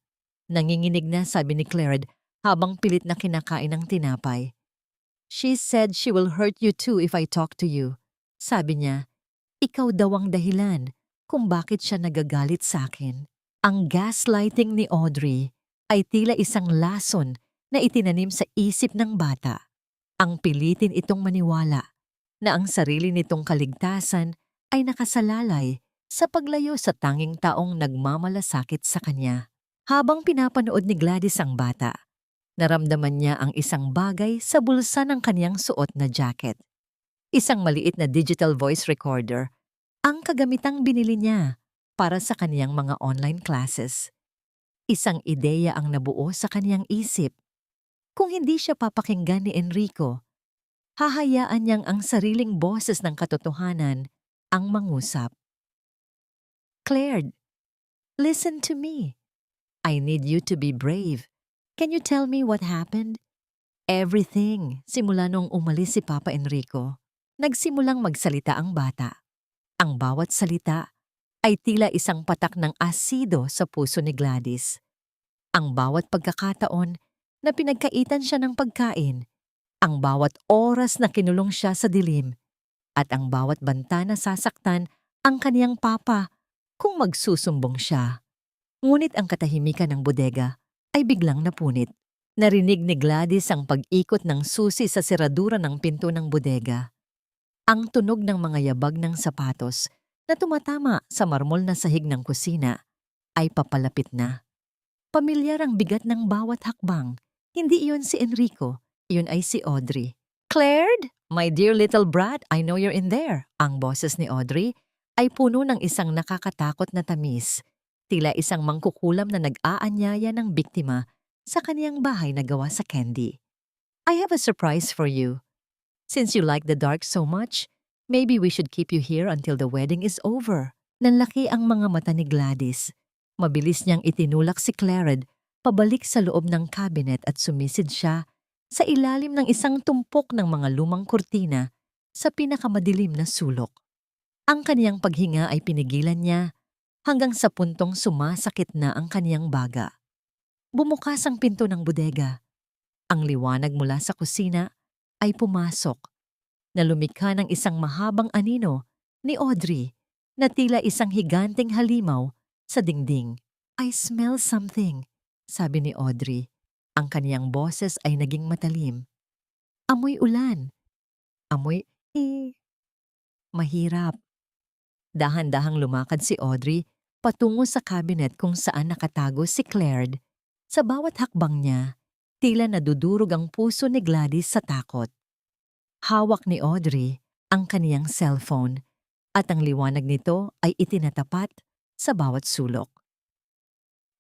Nanginginig na sabi ni Clared habang pilit na kinakain ng tinapay. "She said she will hurt you too if I talk to you." Sabi niya, ikaw daw ang dahilan kung bakit siya nagagalit sa akin. Ang gaslighting ni Audrey ay tila isang lason na itinanim sa isip ng bata. Ang pilitin itong maniwala na ang sarili nitong kaligtasan ay nakasalalay sa paglayo sa tanging taong nagmamalasakit sa kanya. Habang pinapanood ni Gladys ang bata, naramdaman niya ang isang bagay sa bulsa ng kaniyang suot na jacket. Isang maliit na digital voice recorder ang kagamitang binili niya para sa kaniyang mga online classes. Isang ideya ang nabuo sa kaniyang isip. Kung hindi siya papakinggan ni Enrico, hahayaan niyang ang sariling boses ng katotohanan ang mangusap. Claire, listen to me. I need you to be brave. Can you tell me what happened? Everything, simula nung umalis si Papa Enrico. Nagsimulang magsalita ang bata. Ang bawat salita ay tila isang patak ng asido sa puso ni Gladys. Ang bawat pagkakataon na pinagkaitan siya ng pagkain, ang bawat oras na kinulong siya sa dilim, at ang bawat banta na sasaktan ang kaniyang papa kung magsusumbong siya. Ngunit ang katahimikan ng bodega ay biglang napunit. Narinig ni Gladys ang pag-ikot ng susi sa seradura ng pinto ng bodega. Ang tunog ng mga yabag ng sapatos na tumatama sa marmol na sahig ng kusina ay papalapit na. Pamilyar ang bigat ng bawat hakbang. Hindi iyon si Enrico, iyon ay si Audrey. Claire, my dear little brat, I know you're in there. Ang boses ni Audrey ay puno ng isang nakakatakot na tamis. Tila isang mangkukulam na nag-aanyaya ng biktima sa kaniyang bahay na gawa sa candy. I have a surprise for you. Since you like the dark so much, maybe we should keep you here until the wedding is over. Nanlaki ang mga mata ni Gladys. Mabilis niyang itinulak si Claire pabalik sa loob ng cabinet at sumisid siya sa ilalim ng isang tumpok ng mga lumang kurtina sa pinakamadilim na sulok. Ang kaniyang paghinga ay pinigilan niya hanggang sa puntong sumasakit na ang kaniyang baga. Bumukas ang pinto ng bodega. Ang liwanag mula sa kusina ay pumasok na lumikha ng isang mahabang anino ni Audrey na tila isang higanteng halimaw sa dingding. I smell something, sabi ni Audrey. Ang kaniyang boses ay naging matalim. Amoy ulan. Amoy mahirap. Dahan-dahang lumakad si Audrey patungo sa cabinet kung saan nakatago si Claire. Sa bawat hakbang niya, tila nadudurog ang puso ni Gladys sa takot. Hawak ni Audrey ang kaniyang cellphone at ang liwanag nito ay itinatapat sa bawat sulok.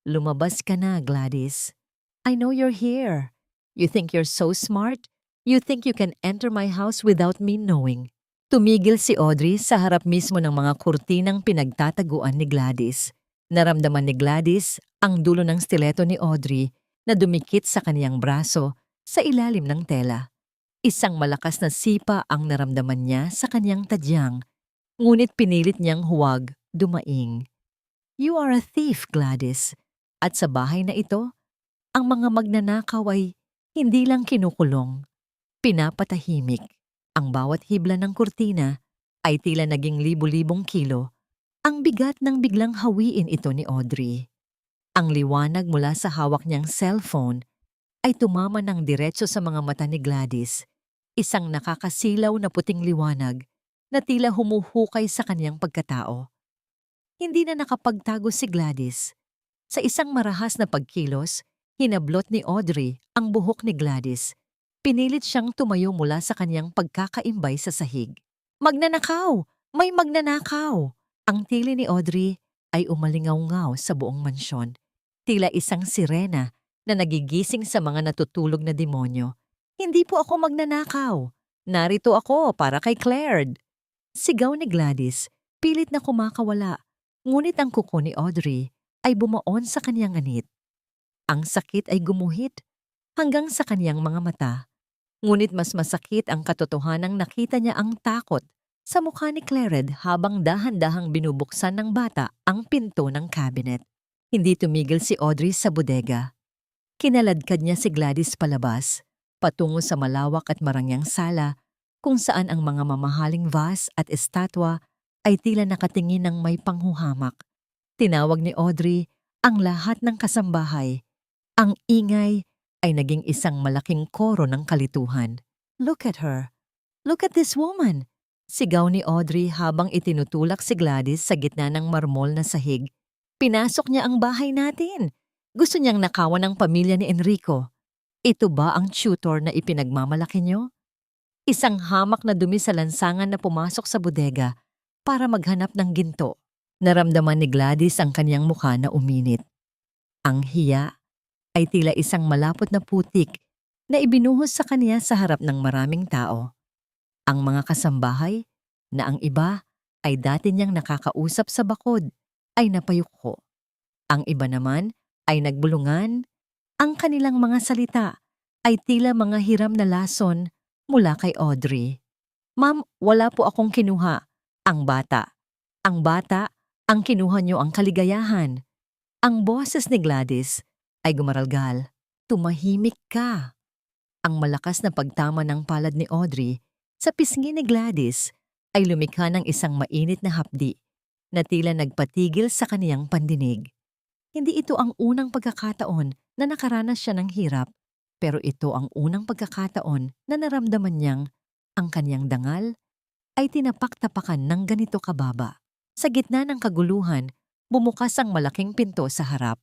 Lumabas ka na, Gladys. I know you're here. You think you're so smart? You think you can enter my house without me knowing? Tumigil si Audrey sa harap mismo ng mga kurtinang pinagtataguan ni Gladys. Naramdaman ni Gladys ang dulo ng stiletto ni Audrey na dumikit sa kaniyang braso sa ilalim ng tela. Isang malakas na sipa ang naramdaman niya sa kaniyang tadyang, ngunit pinilit niyang huwag dumaing. You are a thief, Gladys. At sa bahay na ito, ang mga magnanakaw ay hindi lang kinukulong, pinapatahimik. Ang bawat hibla ng kurtina ay tila naging libu-libong kilo. Ang bigat ng biglang hawiin ito ni Audrey. Ang liwanag mula sa hawak niyang cellphone ay tumama ng diretso sa mga mata ni Gladys, isang nakakasilaw na puting liwanag na tila humuhukay sa kaniyang pagkatao. Hindi na nakapagtago si Gladys. Sa isang marahas na pagkilos, hinablot ni Audrey ang buhok ni Gladys. Pinilit siyang tumayo mula sa kaniyang pagkakaimbay sa sahig. Magnanakaw! May magnanakaw! Ang tili ni Audrey ay umalingaw-ngaw sa buong mansyon. Tila isang sirena na nagigising sa mga natutulog na demonyo. Hindi po ako magnanakaw. Narito ako para kay Claire. Sigaw ni Gladys, pilit na kumakawala. Ngunit ang kuko ni Audrey ay bumaon sa kaniyang anit. Ang sakit ay gumuhit hanggang sa kaniyang mga mata. Ngunit mas masakit ang katotohanang nakita niya ang takot sa mukha ni Claire habang dahan-dahang binubuksan ng bata ang pinto ng cabinet. Hindi tumigil si Audrey sa bodega. Kinaladkad niya si Gladys palabas, patungo sa malawak at marangyang sala kung saan ang mga mamahaling vase at estatwa ay tila nakatingin ng may panghuhamak. Tinawag ni Audrey ang lahat ng kasambahay. Ang ingay ay naging isang malaking koro ng kalituhan. Look at her. Look at this woman. Sigaw ni Audrey habang itinutulak si Gladys sa gitna ng marmol na sahig. Pinasok niya ang bahay natin. Gusto niyang nakawan ang pamilya ni Enrico. Ito ba ang tutor na ipinagmamalaki niyo? Isang hamak na dumi sa lansangan na pumasok sa bodega para maghanap ng ginto. Naramdaman ni Gladys ang kanyang mukha na uminit. Ang hiya ay tila isang malapot na putik na ibinuhos sa kanya sa harap ng maraming tao. Ang mga kasambahay, na ang iba ay dati niyang nakakausap sa bakod, ay napayuko. Ang iba naman ay nagbulungan. Ang kanilang mga salita ay tila mga hiram na lason mula kay Audrey. Ma'am, wala po akong kinuha. Ang bata. Ang bata, ang kinuha niyo ang kaligayahan. Ang boses ni Gladys ay gumaralgal. Tumahimik ka. Ang malakas na pagtama ng palad ni Audrey sa pisngi ni Gladys ay lumikha ng isang mainit na hapdi na tila nagpatigil sa kaniyang pandinig. Hindi ito ang unang pagkakataon na nakaranas siya ng hirap, pero ito ang unang pagkakataon na naramdaman niyang ang kaniyang dangal ay tinapak-tapakan ng ganito kababa. Sa gitna ng kaguluhan, bumukas ang malaking pinto sa harap.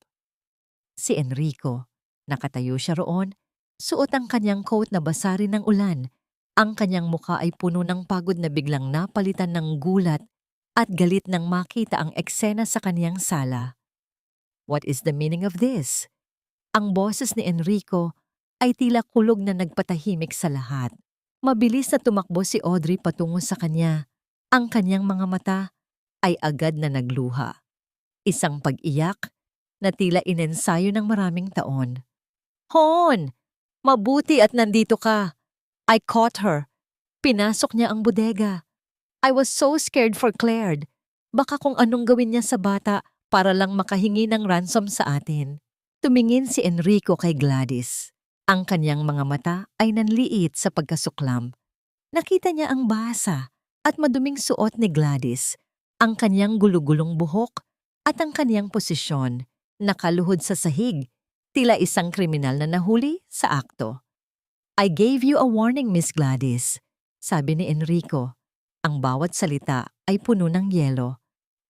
Si Enrico. Nakatayo siya roon, suot ang kanyang coat na basa rin ng ulan. Ang kanyang mukha ay puno ng pagod na biglang napalitan ng gulat at galit nang makita ang eksena sa kaniyang sala. What is the meaning of this? Ang boses ni Enrico ay tila kulog na nagpatahimik sa lahat. Mabilis na tumakbo si Audrey patungo sa kanya. Ang kanyang mga mata ay agad na nagluha. Isang pag-iyak na tila inensayo ng maraming taon. Hon! Mabuti at nandito ka. I caught her. Pinasok niya ang bodega. I was so scared for Claire. Baka kung anong gawin niya sa bata para lang makahingi ng ransom sa atin. Tumingin si Enrico kay Gladys. Ang kanyang mga mata ay nanliit sa pagkasuklam. Nakita niya ang basa at maduming suot ni Gladys, ang kanyang gulugulong buhok at ang kanyang posisyon, nakaluhod sa sahig, tila isang kriminal na nahuli sa akto. I gave you a warning, Miss Gladys, sabi ni Enrico. Ang bawat salita ay puno ng yelo.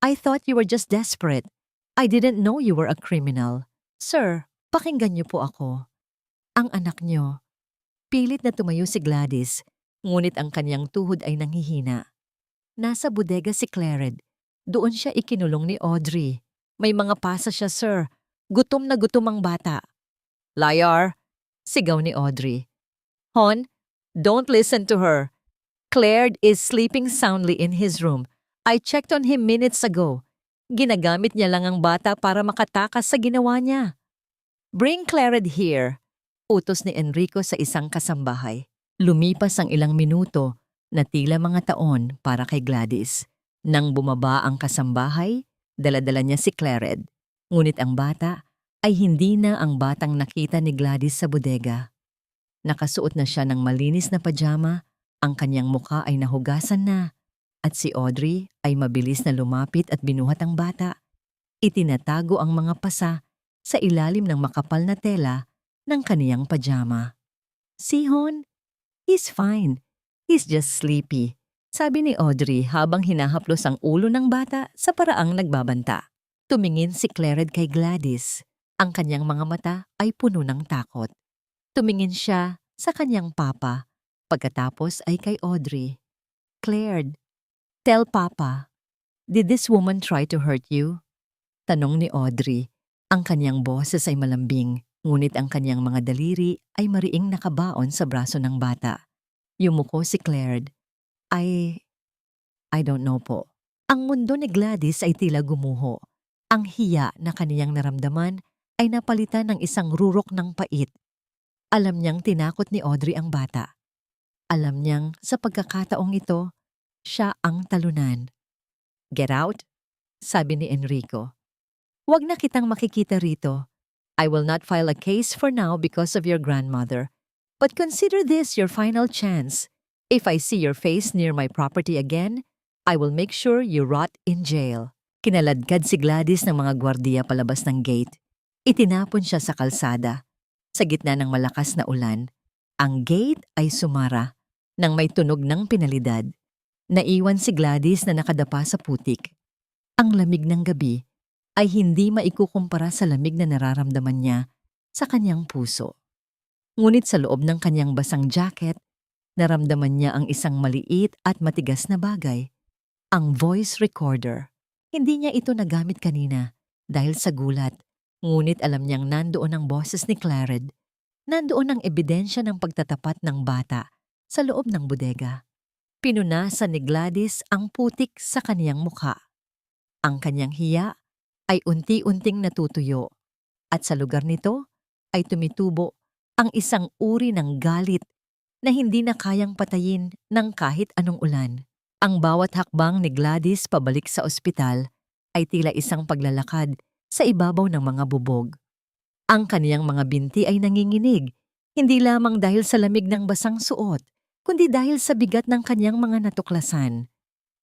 I thought you were just desperate. I didn't know you were a criminal. Sir, pakinggan niyo po ako. Ang anak niyo. Pilit na tumayo si Gladys, ngunit ang kanyang tuhod ay nanghihina. Nasa bodega si Clared. Doon siya ikinulong ni Audrey. May mga pasa siya, sir. Gutom na gutom ang bata. Liar! Sigaw ni Audrey. Hon, don't listen to her. Clared is sleeping soundly in his room. I checked on him minutes ago. Ginagamit niya lang ang bata para makatakas sa ginawa niya. Bring Clared here. Utos ni Enrico sa isang kasambahay. Lumipas ang ilang minuto na tila mga taon para kay Gladys. Nang bumaba ang kasambahay, dala-dala niya si Clared. Ngunit ang bata ay hindi na ang batang nakita ni Gladys sa bodega. Nakasuot na siya ng malinis na pajama, ang kanyang mukha ay nahugasan na, at si Audrey ay mabilis na lumapit at binuhat ang bata. Itinatago ang mga pasa sa ilalim ng makapal na tela ng kaniyang pajama. Si Hon, he's fine. He's just sleepy, sabi ni Audrey habang hinahaplos ang ulo ng bata sa paraang nagbabanta. Tumingin si Clared kay Gladys. Ang kanyang mga mata ay puno ng takot. Tumingin siya sa kanyang papa, pagkatapos ay kay Audrey. Clared, tell Papa, did this woman try to hurt you? Tanong ni Audrey. Ang kanyang boses ay malambing, ngunit ang kanyang mga daliri ay mariing nakabaon sa braso ng bata. Yumuko si Clared. I don't know po. Ang mundo ni Gladys ay tila gumuho. Ang hiya na kaniyang naramdaman ay napalitan ng isang rurok ng pait. Alam niyang tinakot ni Audrey ang bata. Alam niyang sa pagkakataong ito, siya ang talunan. Get out, sabi ni Enrico. Huwag na kitang makikita rito. I will not file a case for now because of your grandmother. But consider this your final chance. If I see your face near my property again, I will make sure you rot in jail. Kinaladkad si Gladys ng mga gwardiya palabas ng gate. Itinapon siya sa kalsada. Sa gitna ng malakas na ulan, ang gate ay sumara nang may tunog ng pinalidad. Naiwan si Gladys na nakadapa sa putik. Ang lamig ng gabi ay hindi maikukumpara sa lamig na nararamdaman niya sa kanyang puso. Ngunit sa loob ng kanyang basang jacket, naramdaman niya ang isang maliit at matigas na bagay. Ang voice recorder. Hindi niya ito nagamit kanina dahil sa gulat. Ngunit alam niyang nandoon ang boses ni Clared. Nandoon ang ebidensya ng pagtatapat ng bata sa loob ng bodega. Pinunasan ni Gladys ang putik sa kaniyang mukha. Ang kanyang hiya ay unti-unting natutuyo at sa lugar nito ay tumitubo ang isang uri ng galit na hindi na kayang patayin ng kahit anong ulan. Ang bawat hakbang ni Gladys pabalik sa ospital ay tila isang paglalakad sa ibabaw ng mga bubog. Ang kaniyang mga binti ay nanginginig, hindi lamang dahil sa lamig ng basang suot, kundi dahil sa bigat ng kaniyang mga natuklasan.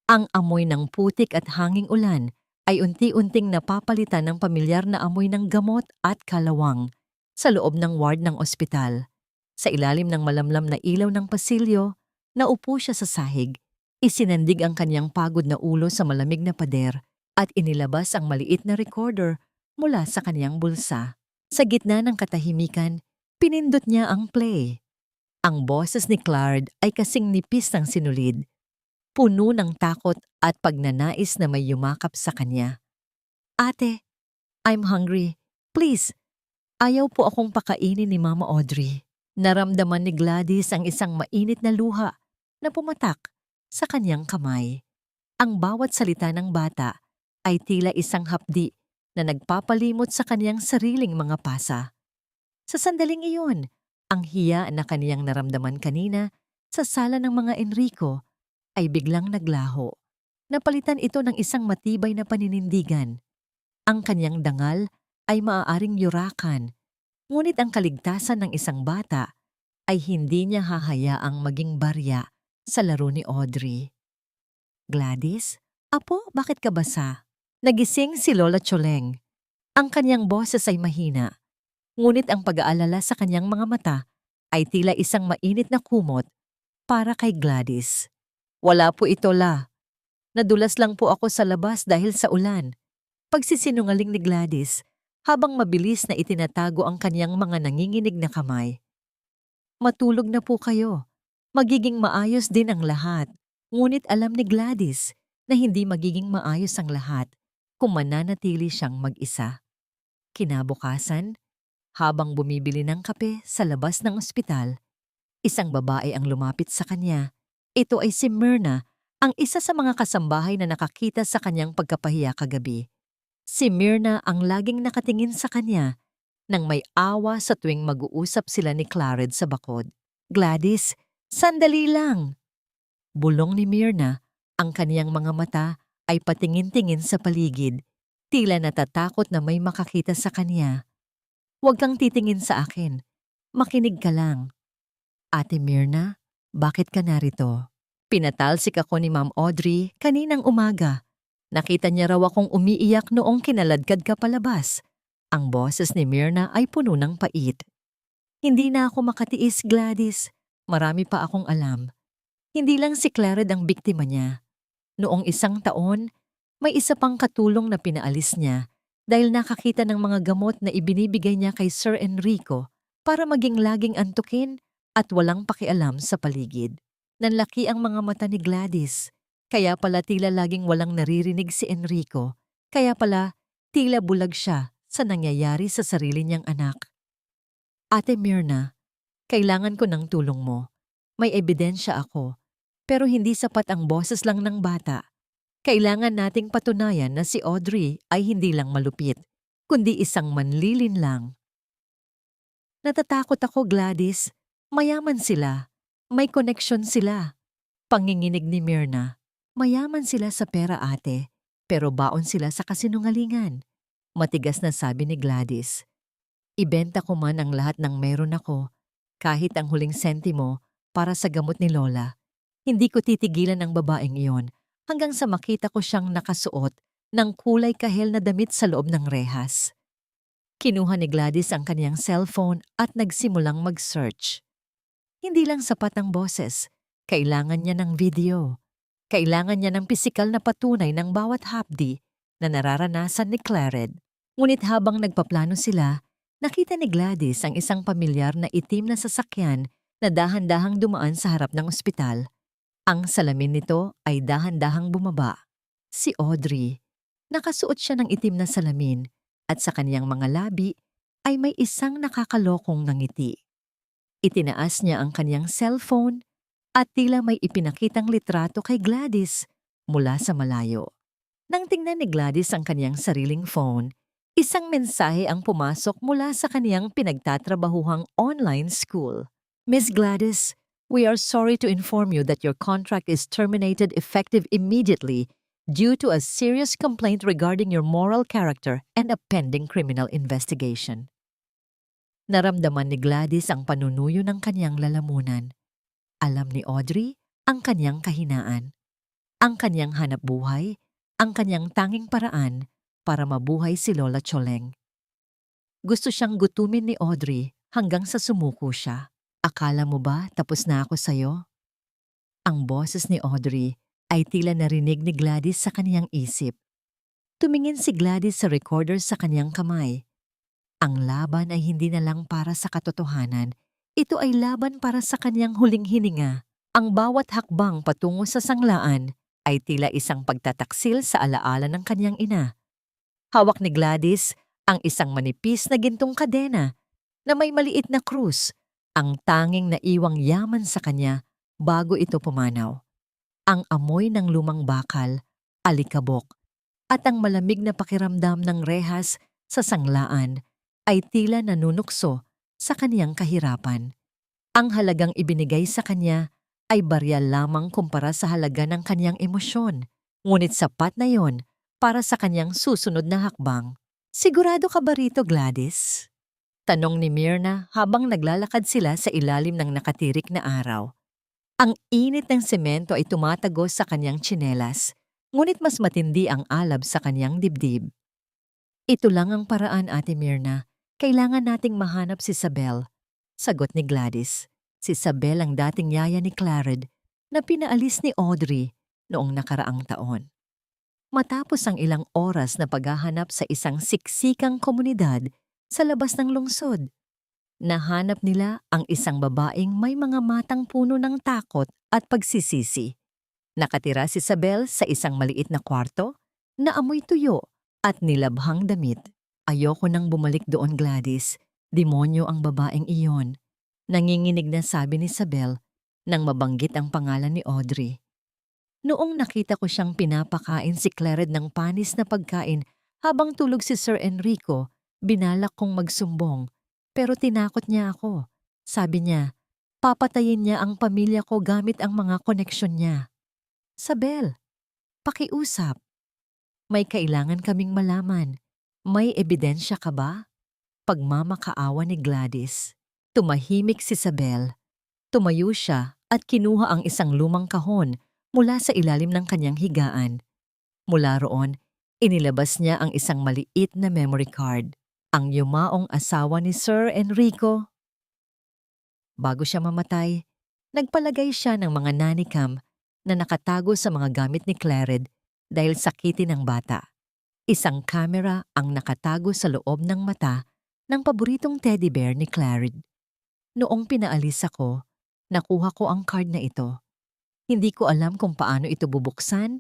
Ang amoy ng putik at hanging ulan ay unti-unting napapalitan ng pamilyar na amoy ng gamot at kalawang sa loob ng ward ng ospital. Sa ilalim ng malamlam na ilaw ng pasilyo, naupo siya sa sahig. Isinandig ang kanyang pagod na ulo sa malamig na pader at inilabas ang maliit na recorder mula sa kanyang bulsa. Sa gitna ng katahimikan, pinindot niya ang play. Ang boses ni Clared ay kasing nipis ng sinulid, puno ng takot at pagnanais na may yumakap sa kanya. "Ate, I'm hungry. Please, ayaw po akong pakainin ni Mama Audrey." Naramdaman ni Gladys ang isang mainit na luha na pumatak sa kanyang kamay. Ang bawat salita ng bata ay tila isang hapdi na nagpapalimot sa kanyang sariling mga pasa. Sa sandaling iyon, ang hiya na kaniyang naramdaman kanina sa sala ng mga Enrico ay biglang naglaho. Napalitan ito ng isang matibay na paninindigan. Ang kanyang dangal ay maaaring yurakan, ngunit ang kaligtasan ng isang bata ay hindi niya hahayaang maging barya sa laro ni Audrey. "Gladys? Apo, bakit ka basa?" Nagising si Lola Choleng. Ang kanyang boses ay mahina, ngunit ang pag-aalala sa kanyang mga mata ay tila isang mainit na kumot para kay Gladys. "Wala po ito, La. Nadulas lang po ako sa labas dahil sa ulan." Pagsisinungaling ni Gladys habang mabilis na itinatago ang kanyang mga nanginginig na kamay. "Matulog na po kayo. Magiging maayos din ang lahat." Ngunit alam ni Gladys na hindi magiging maayos ang lahat kung mananatili siyang mag-isa. Kinabukasan, habang bumibili ng kape sa labas ng ospital, isang babae ang lumapit sa kanya. Ito ay si Myrna, ang isa sa mga kasambahay na nakakita sa kanyang pagkapahiya kagabi. Si Myrna ang laging nakatingin sa kanya nang may awa sa tuwing mag-uusap sila ni Clared sa bakod. "Gladys, sandali lang." Bulong ni Myrna, ang kaniyang mga mata ay patingin-tingin sa paligid, tila natatakot na may makakita sa kanya. "Huwag kang titingin sa akin. Makinig ka lang." "Ate Myrna, bakit ka narito?" Pinatalsik ako ni Ma'am Audrey kaninang umaga. Nakita niya raw akong umiiyak noong kinaladkad ka palabas. Ang boses ni Myrna ay puno ng pait. "Hindi na ako makatiis, Gladys. Marami pa akong alam. Hindi lang si Clared ang biktima niya. Noong isang taon, may isa pang katulong na pinaalis niya dahil nakakita ng mga gamot na ibinibigay niya kay Sir Enrico para maging laging antukin at walang pakialam sa paligid." Nanlaki ang mga mata ni Gladys. Kaya pala tila laging walang naririnig si Enrico. Kaya pala tila bulag siya sa nangyayari sa sarili niyang anak. "Ate Myrna, kailangan ko ng tulong mo. May ebidensya ako. Pero hindi sapat ang boses lang ng bata. Kailangan nating patunayan na si Audrey ay hindi lang malupit, kundi isang manlilin lang." "Natatakot ako, Gladys. Mayaman sila. May koneksyon sila." Panginginig ni Myrna. "Mayaman sila sa pera, ate, pero baon sila sa kasinungalingan." Matigas na sabi ni Gladys. "Ibenta ko man ang lahat ng meron ako, kahit ang huling sentimo para sa gamot ni Lola. Hindi ko titigilan ang babaeng iyon hanggang sa makita ko siyang nakasuot ng kulay kahel na damit sa loob ng rehas. Kinuha ni Gladys ang kaniyang cellphone at nagsimulang mag-search. Hindi lang sapat ang boses, kailangan niya ng video. Kailangan niya ng pisikal na patunay ng bawat hapdi na nararanasan ni Clared. Ngunit habang nagpaplano sila, nakita ni Gladys ang isang pamilyar na itim na sasakyan na dahan-dahang dumaan sa harap ng ospital. Ang salamin nito ay dahan-dahang bumaba. Si Audrey. Nakasuot siya ng itim na salamin at sa kaniyang mga labi ay may isang nakakalokong ngiti. Itinaas niya ang kaniyang cellphone at tila may ipinakitang litrato kay Gladys mula sa malayo. Nang tingnan ni Gladys ang kaniyang sariling phone, isang mensahe ang pumasok mula sa kaniyang pinagtatrabahuhang online school. Miss Gladys, we are sorry to inform you that your contract is terminated effective immediately due to a serious complaint regarding your moral character and a pending criminal investigation. Naramdaman ni Gladys ang panunuyo ng kaniyang lalamunan. Alam ni Audrey ang kaniyang kahinaan, ang kaniyang hanapbuhay, ang kaniyang tanging paraan para mabuhay si Lola Choleng. Gusto siyang gutumin ni Audrey hanggang sa sumuko siya. Akala mo ba tapos na ako sa'yo? Ang boses ni Audrey ay tila narinig ni Gladys sa kaniyang isip. Tumingin si Gladys sa recorder sa kaniyang kamay. Ang laban ay hindi na lang para sa katotohanan. Ito ay laban para sa kaniyang huling hininga. Ang bawat hakbang patungo sa sanglaan ay tila isang pagtataksil sa alaala ng kaniyang ina. Hawak ni Gladys ang isang manipis na gintong kadena na may maliit na krus, ang tanging naiwang yaman sa kanya bago ito pumanaw. Ang amoy ng lumang bakal, alikabok, at ang malamig na pakiramdam ng rehas sa sanglaan ay tila nanunukso sa kaniyang kahirapan. Ang halagang ibinigay sa kanya ay barya lamang kumpara sa halaga ng kaniyang emosyon, ngunit sapat na yon para sa kaniyang susunod na hakbang. Sigurado ka ba rito, Gladys? Tanong ni Myrna habang naglalakad sila sa ilalim ng nakatirik na araw. Ang init ng semento ay tumatagos sa kaniyang tsinelas, ngunit mas matindi ang alab sa kaniyang dibdib. Ito lang ang paraan, Ate Myrna. Kailangan nating mahanap si Isabel. Sagot ni Gladys. Si Isabel ang dating yaya ni Clared na pinaalis ni Audrey noong nakaraang taon. Matapos ang ilang oras na paghahanap sa isang siksikang komunidad sa labas ng lungsod, nahanap nila ang isang babaeng may mga matang puno ng takot at pagsisisi. Nakatira si Isabel sa isang maliit na kwarto na amoy tuyo at nilabhang damit. Ayoko nang bumalik doon, Gladys. Demonyo ang babaeng iyon. Nanginginig na sabi ni Isabel nang mabanggit ang pangalan ni Audrey. Noong nakita ko siyang pinapakain si Clared ng panis na pagkain habang tulog si Sir Enrico, binalak kong magsumbong. Pero tinakot niya ako. Sabi niya, papatayin niya ang pamilya ko gamit ang mga koneksyon niya. Isabel, pakiusap. May kailangan kaming malaman. May ebidensya ka ba? Pagmamakaawa ni Gladys. Tumahimik si Isabel. Tumayo siya at kinuha ang isang lumang kahon mula sa ilalim ng kanyang higaan. Mula roon, inilabas niya ang isang maliit na memory card. Ang yumaong asawa ni Sir Enrico. Bago siya mamatay, nagpalagay siya ng mga nannycam na nakatago sa mga gamit ni Clared dahil sakitin ng bata. Isang kamera ang nakatago sa loob ng mata ng paboritong teddy bear ni Clared. Noong pinaalis ako, nakuha ko ang card na ito. Hindi ko alam kung paano ito bubuksan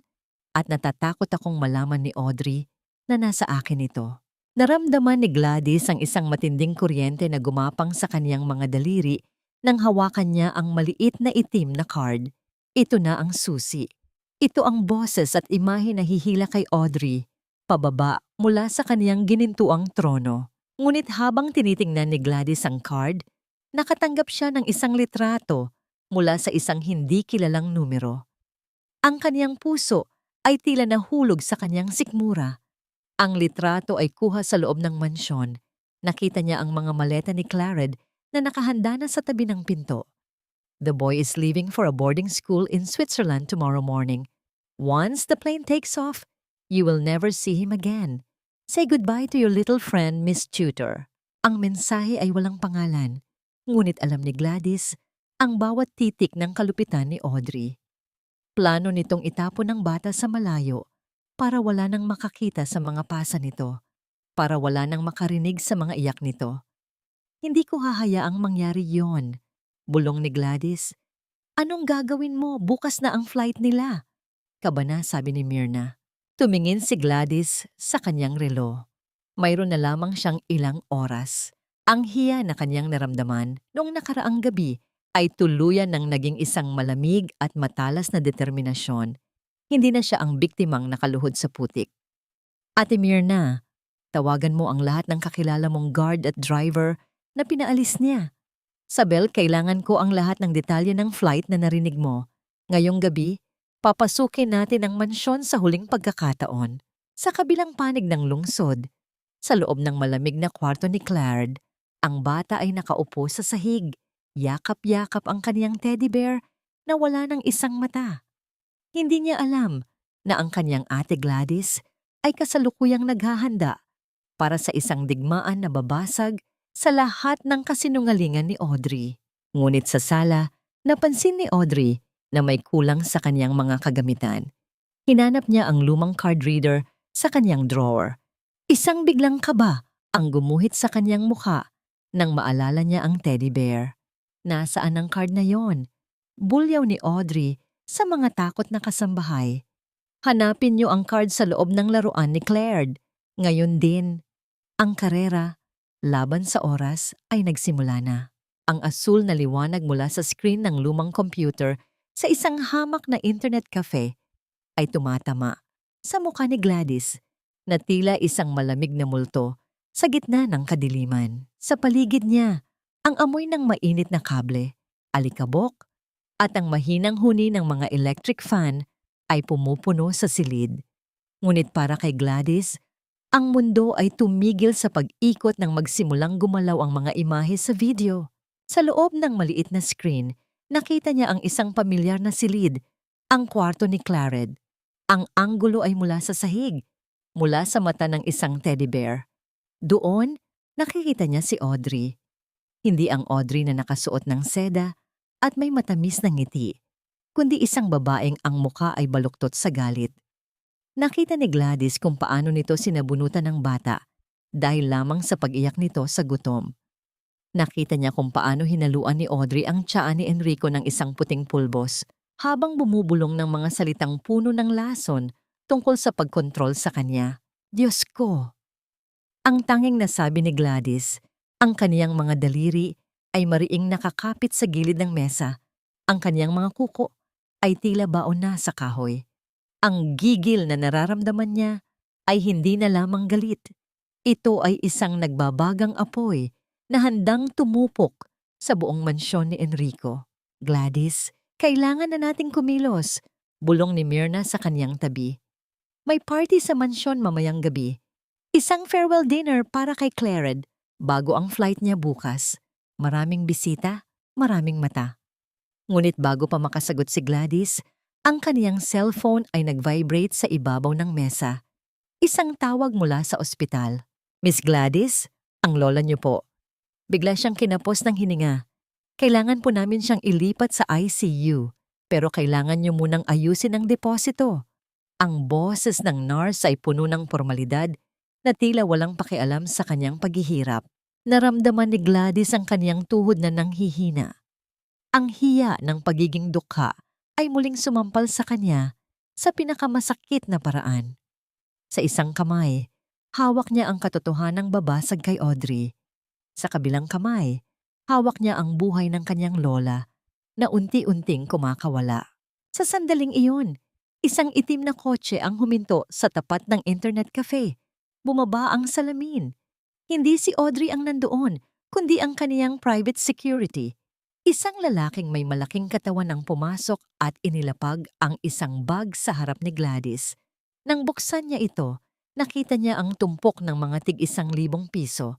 at natatakot akong malaman ni Audrey na nasa akin ito. Naramdaman ni Gladys ang isang matinding kuryente na gumapang sa kaniyang mga daliri nang hawakan niya ang maliit na itim na card. Ito na ang susi. Ito ang boses at imahe na hihila kay Audrey, pababa mula sa kaniyang ginintuang trono. Ngunit habang tinitingnan ni Gladys ang card, nakatanggap siya ng isang litrato mula sa isang hindi kilalang numero. Ang kaniyang puso ay tila nahulog sa kaniyang sikmura. Ang litrato ay kuha sa loob ng mansyon. Nakita niya ang mga maleta ni Clared na nakahanda na sa tabi ng pinto. The boy is leaving for a boarding school in Switzerland tomorrow morning. Once the plane takes off, you will never see him again. Say goodbye to your little friend, Miss Tutor. Ang mensahe ay walang pangalan, ngunit alam ni Gladys ang bawat titik ng kalupitan ni Audrey. Plano nitong itapon ng bata sa malayo para wala nang makakita sa mga pasa nito, para wala nang makarinig sa mga iyak nito. Hindi ko hahayaang mangyari yon, bulong ni Gladys. Anong gagawin mo? Bukas na ang flight nila. Kabana, sabi ni Myrna. Tumingin si Gladys sa kanyang relo. Mayroon na lamang siyang ilang oras. Ang hiya na kanyang naramdaman noong nakaraang gabi ay tuluyan ng naging isang malamig at matalas na determinasyon. Hindi na siya ang biktimang nakaluhod sa putik. Ate Myrna, tawagan mo ang lahat ng kakilala mong guard at driver na pinaalis niya. Sabel, kailangan ko ang lahat ng detalye ng flight na narinig mo. Ngayong gabi, papasukin natin ang mansyon sa huling pagkakataon. Sa kabilang panig ng lungsod, sa loob ng malamig na kwarto ni Claire, ang bata ay nakaupo sa sahig. Yakap-yakap ang kaniyang teddy bear na wala ng isang mata. Hindi niya alam na ang kaniyang ate Gladys ay kasalukuyang naghahanda para sa isang digmaan na babasag sa lahat ng kasinungalingan ni Audrey. Ngunit sa sala, napansin ni Audrey na may kulang sa kaniyang mga kagamitan. Hinanap niya ang lumang card reader sa kaniyang drawer. Isang biglang kaba ang gumuhit sa kaniyang mukha nang maalala niya ang teddy bear. Nasaan ang card na yon? Bulyaw ni Audrey sa mga takot na kasambahay. Hanapin niyo ang card sa loob ng laruan ni Claire. Ngayon din, ang karera, laban sa oras, ay nagsimula na. Ang asul na liwanag mula sa screen ng lumang computer sa isang hamak na internet cafe ay tumatama sa mukha ni Gladys na tila isang malamig na multo sa gitna ng kadiliman. Sa paligid niya, ang amoy ng mainit na kable, alikabok, at ang mahinang huni ng mga electric fan ay pumupuno sa silid. Ngunit para kay Gladys, ang mundo ay tumigil sa pag-ikot nang magsimulang gumalaw ang mga imahe sa video. Sa loob ng maliit na screen, nakita niya ang isang pamilyar na silid, ang kwarto ni Claire. Ang anggulo ay mula sa sahig, mula sa mata ng isang teddy bear. Doon, nakikita niya si Audrey. Hindi ang Audrey na nakasuot ng seda at may matamis na ngiti, kundi isang babaeng ang muka ay baluktot sa galit. Nakita ni Gladys kung paano nito sinabunutan ng bata dahil lamang sa pag-iyak nito sa gutom. Nakita niya kung paano hinaluan ni Audrey ang tiyan ni Enrico ng isang puting pulbos habang bumubulong ng mga salitang puno ng lason tungkol sa pagkontrol sa kanya. Diyos ko! Ang tanging nasabi ni Gladys, ang kaniyang mga daliri ay mariing nakakapit sa gilid ng mesa. Ang kaniyang mga kuko ay tila baon na sa kahoy. Ang gigil na nararamdaman niya ay hindi na lamang galit. Ito ay isang nagbabagang apoy na handang tumupok sa buong mansyon ni Enrico. Gladys, kailangan na nating kumilos, bulong ni Myrna sa kaniyang tabi. May party sa mansyon mamayang gabi. Isang farewell dinner para kay Claire bago ang flight niya bukas. Maraming bisita, maraming mata. Ngunit bago pa makasagot si Gladys, ang kaniyang cellphone ay nag-vibrate sa ibabaw ng mesa. Isang tawag mula sa ospital. Miss Gladys, ang lola niyo po. Bigla siyang kinapos ng hininga. Kailangan po namin siyang ilipat sa ICU, pero kailangan niyo munang ayusin ang deposito. Ang boses ng nurse ay puno ng formalidad na tila walang pakialam sa kanyang paghihirap. Naramdaman ni Gladys ang kanyang tuhod na nanghihina. Ang hiya ng pagiging dukha ay muling sumampal sa kanya sa pinakamasakit na paraan. Sa isang kamay, hawak niya ang katotohanang babasag kay Audrey. Sa kabilang kamay, hawak niya ang buhay ng kanyang lola na unti-unting kumakawala. Sa sandaling iyon, isang itim na kotse ang huminto sa tapat ng internet cafe. Bumaba ang salamin. Hindi si Audrey ang nandoon, kundi ang kaniyang private security. Isang lalaking may malaking katawan ang pumasok at inilapag ang isang bag sa harap ni Gladys. Nang buksan niya ito, nakita niya ang tumpok ng mga tig-1,000 piso.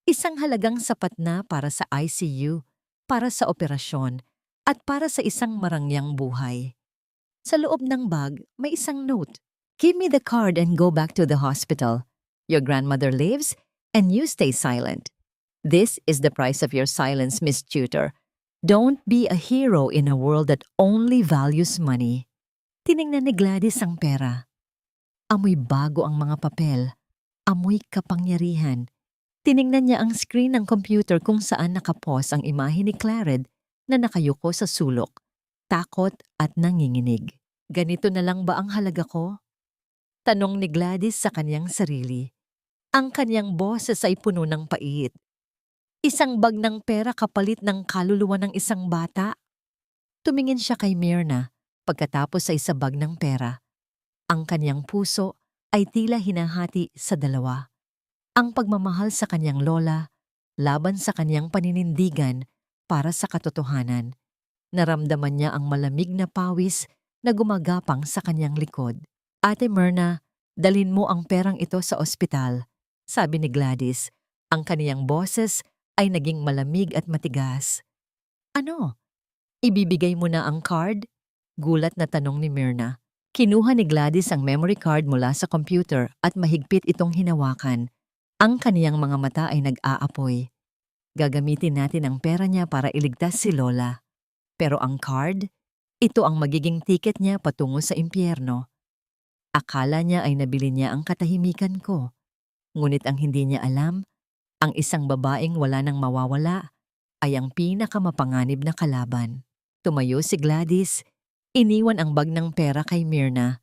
Isang halagang sapat na para sa ICU, para sa operasyon, at para sa isang marangyang buhay. Sa loob ng bag, may isang note. Give me the card and go back to the hospital. Your grandmother lives and you stay silent. This is the price of your silence, Miss Tutor. Don't be a hero in a world that only values money. Tiningnan ni Gladys ang pera. Amoy bago ang mga papel. Amoy kapangyarihan. Tiningnan niya ang screen ng computer kung saan nakapos ang imahe ni Clared na nakayuko sa sulok, takot at nanginginig. Ganito na lang ba ang halaga ko? Tanong ni Gladys sa kanyang sarili. Ang kanyang boses ay puno ng pait. Isang bag ng pera kapalit ng kaluluwa ng isang bata? Tumingin siya kay Myrna pagkatapos ay sa bag ng pera. Ang kanyang puso ay tila hinahati sa dalawa. Ang pagmamahal sa kanyang lola laban sa kanyang paninindigan para sa katotohanan. Naramdaman niya ang malamig na pawis na gumagapang sa kanyang likod. Ate Myrna, dalhin mo ang perang ito sa ospital, sabi ni Gladys. Ang kaniyang boses ay naging malamig at matigas. Ano? Ibibigay mo na ang card? Gulat na tanong ni Myrna. Kinuha ni Gladys ang memory card mula sa computer at mahigpit itong hinawakan. Ang kaniyang mga mata ay nag-aapoy. Gagamitin natin ang pera niya para iligtas si Lola. Pero ang card, ito ang magiging ticket niya patungo sa impyerno. Akala niya ay nabili niya ang katahimikan ko. Ngunit ang hindi niya alam, ang isang babaeng wala nang mawawala ay ang pinakamapanganib na kalaban. Tumayo si Gladys, iniwan ang bag ng pera kay Myrna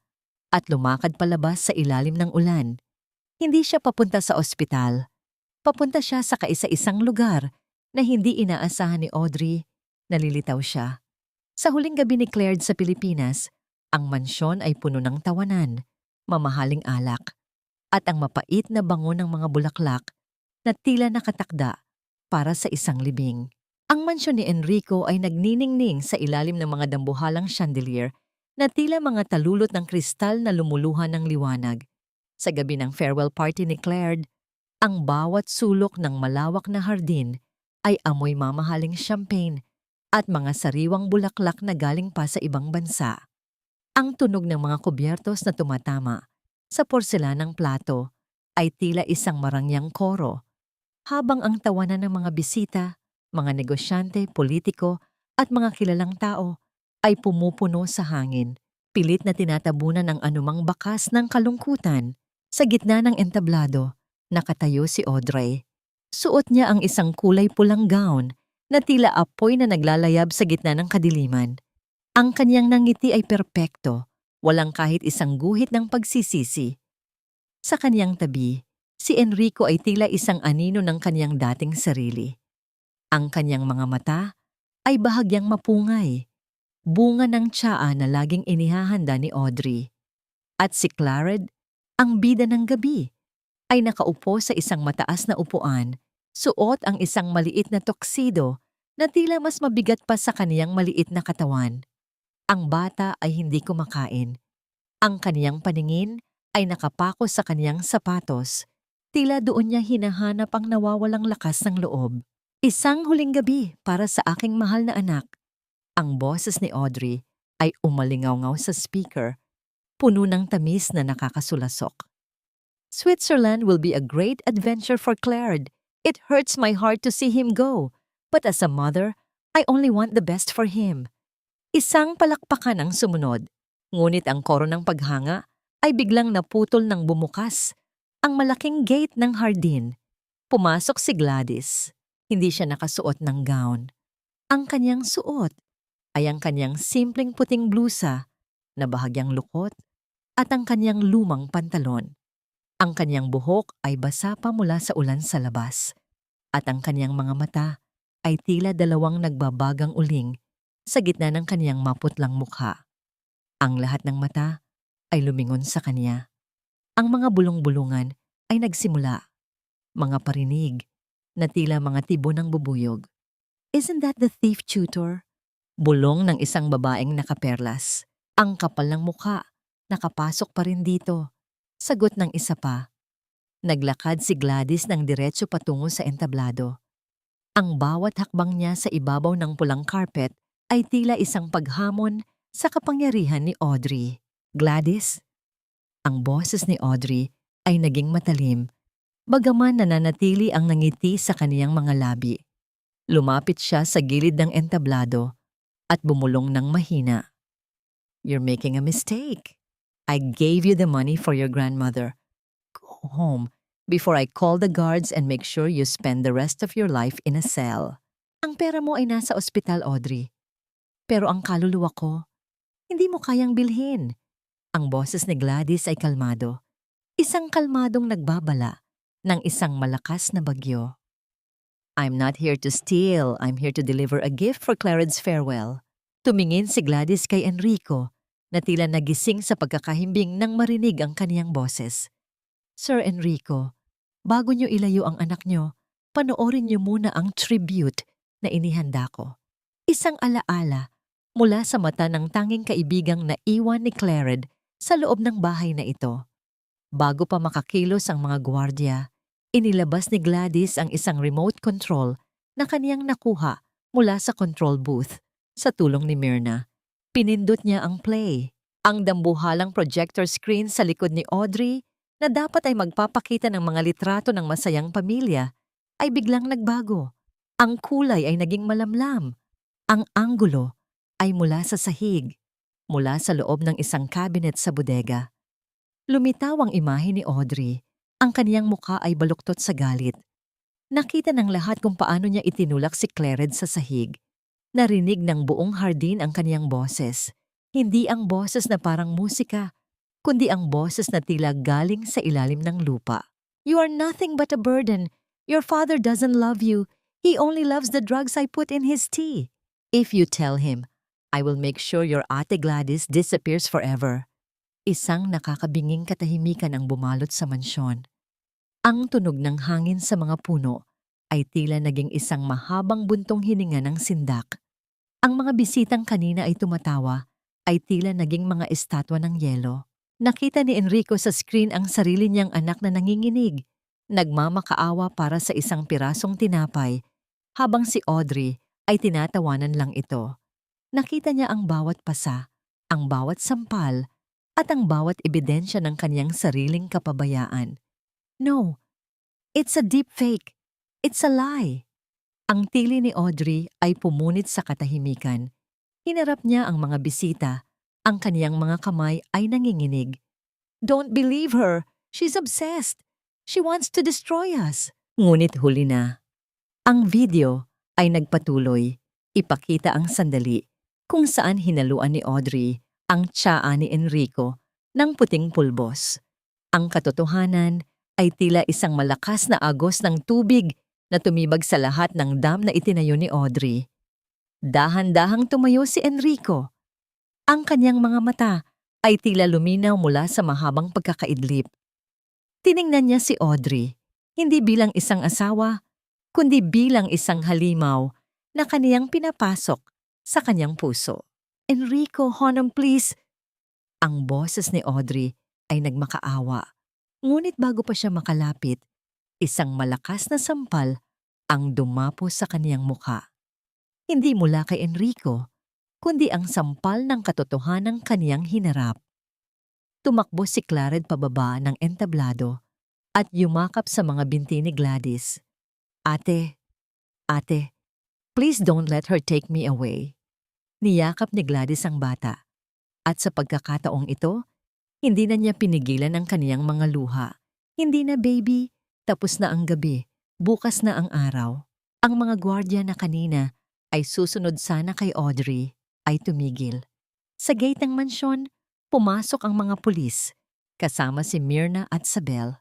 at lumakad palabas sa ilalim ng ulan. Hindi siya papunta sa ospital. Papunta siya sa kaisa-isang lugar na hindi inaasahan ni Audrey. Nalilitaw siya. Sa huling gabi ni Claire sa Pilipinas, ang mansyon ay puno ng tawanan, mamahaling alak, at ang mapait na bango ng mga bulaklak na tila nakatakda para sa isang libing. Ang mansyon ni Enrico ay nagniningning sa ilalim ng mga dambuhalang chandelier na tila mga talulot ng kristal na lumuluhan ng liwanag. Sa gabi ng farewell party ni Claire, ang bawat sulok ng malawak na hardin ay amoy mamahaling champagne at mga sariwang bulaklak na galing pa sa ibang bansa. Ang tunog ng mga kubyertos na tumatama sa porselanang plato ay tila isang marangyang koro, habang ang tawanan ng mga bisita, mga negosyante, politiko at mga kilalang tao ay pumupuno sa hangin, pilit na tinatabunan ng anumang bakas ng kalungkutan. Sa gitna ng entablado, nakatayo si Audrey. Suot niya ang isang kulay pulang gown na tila apoy na naglalayab sa gitna ng kadiliman. Ang kanyang nangiti ay perpekto, walang kahit isang guhit ng pagsisisi. Sa kanyang tabi, si Enrico ay tila isang anino ng kanyang dating sarili. Ang kanyang mga mata ay bahagyang mapungay, bunga ng tsaa na laging inihahanda ni Audrey. At si Clared, ang bida ng gabi, ay nakaupo sa isang mataas na upuan, suot ang isang maliit na tuxedo na tila mas mabigat pa sa kaniyang maliit na katawan. Ang bata ay hindi kumakain. Ang kaniyang paningin ay nakapako sa kaniyang sapatos. Tila doon niya hinahanap ang nawawalang lakas ng loob. Isang huling gabi para sa aking mahal na anak. Ang boses ni Audrey ay umalingaw-ngaw sa speaker, puno ng tamis na nakakasulasok. Switzerland will be a great adventure for Claire. It hurts my heart to see him go, but as a mother, I only want the best for him. Isang palakpakan ang sumunod, ngunit ang koro ng paghanga ay biglang naputol ng bumukas ang malaking gate ng hardin. Pumasok si Gladys. Hindi siya nakasuot ng gown. Ang kanyang suot ay ang kanyang simpleng puting blusa na bahagyang lukot at ang kanyang lumang pantalon. Ang kanyang buhok ay basa pa mula sa ulan sa labas at ang kanyang mga mata ay tila dalawang nagbabagang uling sa gitna ng kanyang maputlang mukha. Ang lahat ng mata ay lumingon sa kanya. Ang mga bulong-bulungan ay nagsimula, mga parinig na tila mga tibo ng bubuyog. Isn't that the thief, Tutor? Bulong ng isang babaeng nakaperlas. Ang kapal ng mukha, nakapasok pa rin dito. Sagot ng isa pa. Naglakad si Gladys ng diretso patungo sa entablado. Ang bawat hakbang niya sa ibabaw ng pulang carpet ay tila isang paghamon sa kapangyarihan ni Audrey. Gladys, ang boses ni Audrey ay naging matalim, bagaman nananatili ang nangiti sa kaniyang mga labi. Lumapit siya sa gilid ng entablado at bumulong ng mahina. "You're making a mistake. I gave you the money for your grandmother. Go home before I call the guards and make sure you spend the rest of your life in a cell." "Ang pera mo ay nasa ospital, Audrey. Pero ang kaluluwa ko, hindi mo kayang bilhin." Ang boses ni Gladys ay kalmado. Isang kalmadong nagbabala ng isang malakas na bagyo. "I'm not here to steal. I'm here to deliver a gift for Clarence's farewell." Tumingin si Gladys kay Enrico na tila nagising sa pagkakahimbing nang marinig ang kaniyang boses. "Sir Enrico, bago niyo ilayo ang anak niyo, panoorin niyo muna ang tribute na inihanda ko. Isang alaala mula sa mata ng tanging kaibigang naiwan ni Clared sa loob ng bahay na ito." Bago pa makakilos ang mga gwardya, inilabas ni Gladys ang isang remote control na kaniyang nakuha mula sa control booth. Sa tulong ni Myrna, pinindot niya ang play. Ang dambuhalang projector screen sa likod ni Audrey na dapat ay magpapakita ng mga litrato ng masayang pamilya ay biglang nagbago. Ang kulay ay naging malamlam. Ang anggulo ay mula sa sahig, mula sa loob ng isang cabinet sa bodega. Lumitaw ang imahe ni Audrey. Ang kaniyang mukha ay baluktot sa galit. Nakita ng lahat kung paano niya itinulak si Clared sa sahig. Narinig ng buong hardin ang kaniyang boses. Hindi ang boses na parang musika, kundi ang boses na tila galing sa ilalim ng lupa. "You are nothing but a burden. Your father doesn't love you. He only loves the drugs I put in his tea. If you tell him, I will make sure your Ate Gladys disappears forever." Isang nakakabinging katahimikan ang bumalot sa mansyon. Ang tunog ng hangin sa mga puno ay tila naging isang mahabang buntong hininga ng sindak. Ang mga bisitang kanina ay tumatawa ay tila naging mga estatwa ng yelo. Nakita ni Enrico sa screen ang sarili niyang anak na nanginginig, nagmamakaawa para sa isang pirasong tinapay, habang si Audrey ay tinatawanan lang ito. Nakita niya ang bawat pasa, ang bawat sampal, at ang bawat ebidensya ng kaniyang sariling kapabayaan. "No, it's a deep fake. It's a lie." Ang tili ni Audrey ay pumunit sa katahimikan. Hinarap niya ang mga bisita. Ang kaniyang mga kamay ay nanginginig. "Don't believe her. She's obsessed. She wants to destroy us." Ngunit huli na. Ang video ay nagpatuloy. Ipakita ang sandali kung saan hinaluan ni Audrey ang tsaa ni Enrico ng puting pulbos. Ang katotohanan ay tila isang malakas na agos ng tubig na tumibag sa lahat ng dam na itinayo ni Audrey. Dahan-dahang tumayo si Enrico. Ang kanyang mga mata ay tila luminaw mula sa mahabang pagkakaidlip. Tiningnan niya si Audrey, hindi bilang isang asawa, kundi bilang isang halimaw na kaniyang pinapasok sa kanyang puso. "Enrico, honor, please." Ang boses ni Audrey ay nagmakaawa. Ngunit bago pa siya makalapit, isang malakas na sampal ang dumapo sa kaniyang mukha. Hindi mula kay Enrico, kundi ang sampal ng katotohanang kaniyang hinarap. Tumakbo si Clared pababa ng entablado at yumakap sa mga binti ni Gladys. Ate, please don't let her take me away." Niyakap ni Gladys ang bata. At sa pagkakataong ito, hindi na niya pinigilan ang kaniyang mga luha. "Hindi na, baby. Tapos na ang gabi. Bukas na ang araw." Ang mga gwardya na kanina ay susunod sana kay Audrey ay tumigil. Sa gate ng mansyon, pumasok ang mga pulis, kasama si Myrna at Sabel.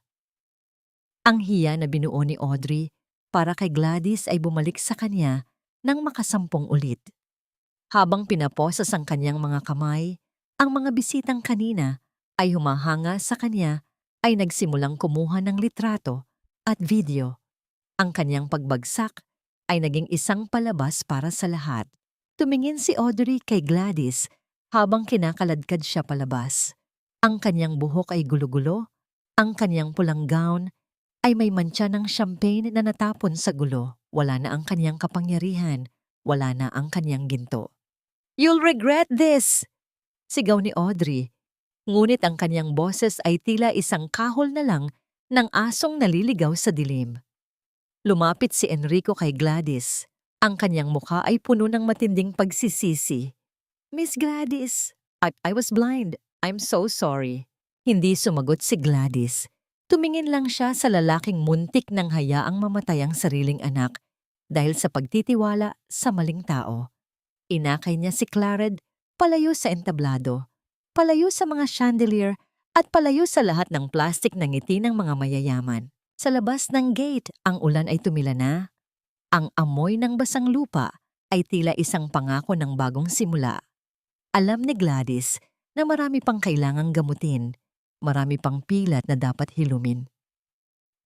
Ang hiya na binuo ni Audrey para kay Gladys ay bumalik sa kanya nang makasampung ulit. Habang pinaposas ang kanyang mga kamay, ang mga bisitang kanina ay humahanga sa kanya ay nagsimulang kumuha ng litrato at video. Ang kanyang pagbagsak ay naging isang palabas para sa lahat. Tumingin si Audrey kay Gladys habang kinakaladkad siya palabas. Ang kanyang buhok ay gulo-gulo, ang kanyang pulang gown ay may mantsa ng champagne na natapon sa gulo. Wala na ang kanyang kapangyarihan, wala na ang kanyang ginto. "You'll regret this!" Sigaw ni Audrey. Ngunit ang kanyang boses ay tila isang kahol na lang ng asong naliligaw sa dilim. Lumapit si Enrico kay Gladys. Ang kanyang mukha ay puno ng matinding pagsisisi. Miss Gladys, I was blind. I'm so sorry. Hindi sumagot si Gladys. Tumingin lang siya sa lalaking muntik ng hayaang mamatay ang sariling anak dahil sa pagtitiwala sa maling tao. Inakay niya si Clared palayo sa entablado, palayo sa mga chandelier at palayo sa lahat ng plastik na ngiti ng mga mayayaman. Sa labas ng gate, ang ulan ay tumila na. Ang amoy ng basang lupa ay tila isang pangako ng bagong simula. Alam ni Gladys na marami pang kailangang gamutin, marami pang pilat na dapat hilumin.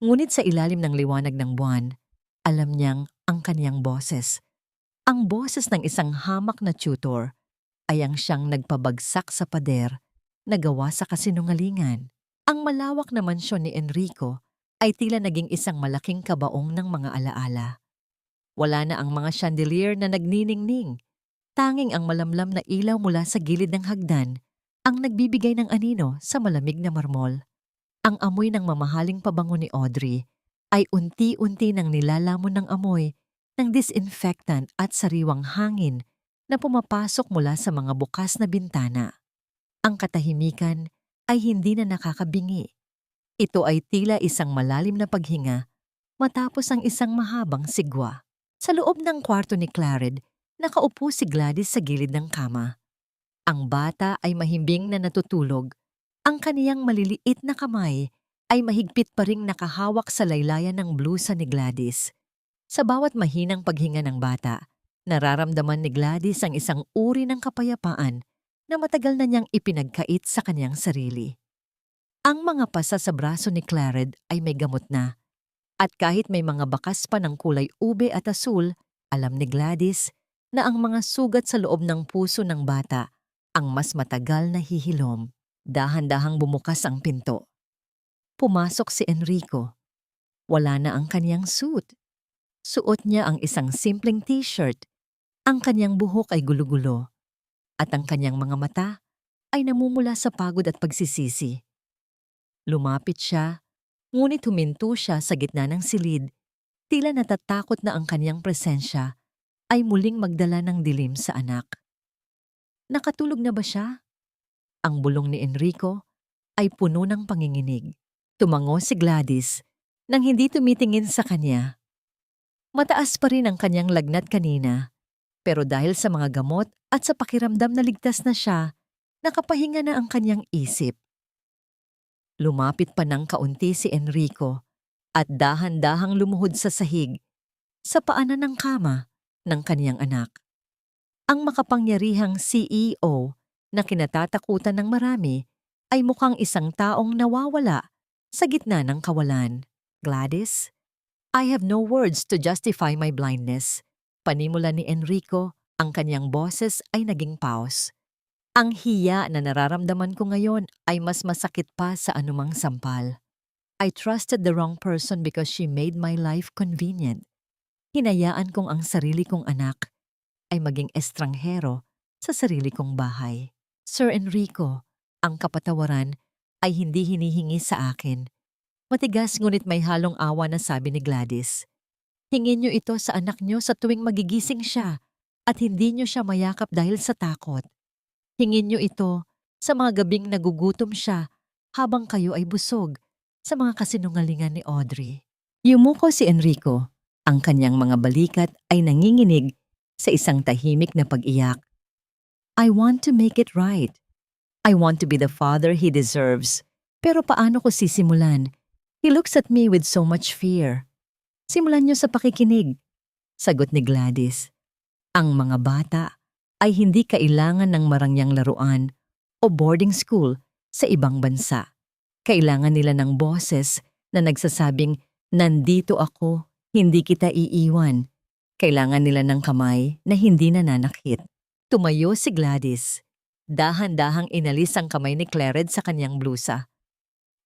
Ngunit sa ilalim ng liwanag ng buwan, alam niyang ang kaniyang boses. Ang boses ng isang hamak na tutor ay ang siyang nagpabagsak sa pader na gawa sa kasinungalingan. Ang malawak na mansyon ni Enrico ay tila naging isang malaking kabaong ng mga alaala. Wala na ang mga chandelier na nagniningning. Tanging ang malamlam na ilaw mula sa gilid ng hagdan ang nagbibigay ng anino sa malamig na marmol. Ang amoy ng mamahaling pabango ni Audrey ay unti-unti nang nilalamon ng amoy ng disinfectant at sariwang hangin na pumapasok mula sa mga bukas na bintana. Ang katahimikan ay hindi na nakakabingi. Ito ay tila isang malalim na paghinga matapos ang isang mahabang sigwa. Sa loob ng kwarto ni Clared, nakaupo si Gladys sa gilid ng kama. Ang bata ay mahimbing na natutulog. Ang kaniyang maliliit na kamay ay mahigpit pa ring nakahawak sa laylayan ng blusa ni Gladys. Sa bawat mahinang paghinga ng bata, nararamdaman ni Gladys ang isang uri ng kapayapaan na matagal na niyang ipinagkait sa kaniyang sarili. Ang mga pasa sa braso ni Clared ay may gamot na. At kahit may mga bakas pa ng kulay ube at asul, alam ni Gladys na ang mga sugat sa loob ng puso ng bata ang mas matagal na hihilom. Dahan-dahang bumukas ang pinto. Pumasok si Enrico. Wala na ang kaniyang suit. Suot niya ang isang simpleng t-shirt. Ang kaniyang buhok ay gulo-gulo. At ang kaniyang mga mata ay namumula sa pagod at pagsisisi. Lumapit siya, ngunit huminto siya sa gitna ng silid, tila natatakot na ang kaniyang presensya ay muling magdala ng dilim sa anak. Nakatulog na ba siya? Ang bulong ni Enrico ay puno ng panginginig. Tumango si Gladys nang hindi tumitingin sa kanya. Mataas pa rin ang kaniyang lagnat kanina, pero dahil sa mga gamot at sa pakiramdam na ligtas na siya, nakapahinga na ang kaniyang isip. Lumapit pa ng kaunti si Enrico at dahan-dahang lumuhod sa sahig, sa paanan ng kama ng kaniyang anak. Ang makapangyarihang CEO na kinatatakutan ng marami ay mukhang isang taong nawawala sa gitna ng kawalan. Gladys, I have no words to justify my blindness. Panimula ni Enrico, ang kaniyang boses ay naging pause. Ang hiya na nararamdaman ko ngayon ay mas masakit pa sa anumang sampal. I trusted the wrong person because she made my life convenient. Hinayaan kong ang sarili kong anak ay maging estranghero sa sarili kong bahay. Sir Enrico, ang kapatawaran ay hindi hinihingi sa akin. Matigas ngunit may halong awa na sabi ni Gladys. Hingin niyo ito sa anak niyo sa tuwing magigising siya at hindi niyo siya mayakap dahil sa takot. Hingin niyo ito sa mga gabing nagugutom siya habang kayo ay busog sa mga kasinungalingan ni Audrey. Yumuko si Enrico. Ang kanyang mga balikat ay nanginginig sa isang tahimik na pag-iyak. I want to make it right. I want to be the father he deserves. Pero paano ko sisimulan? He looks at me with so much fear. Simulan niyo sa pakikinig, sagot ni Gladys. Ang mga bata ay hindi kailangan ng marangyang laruan o boarding school sa ibang bansa. Kailangan nila ng boses na nagsasabing, nandito ako, hindi kita iiwan. Kailangan nila ng kamay na hindi nananakit. Tumayo si Gladys. Dahan-dahang inalis ang kamay ni Clared sa kanyang blusa.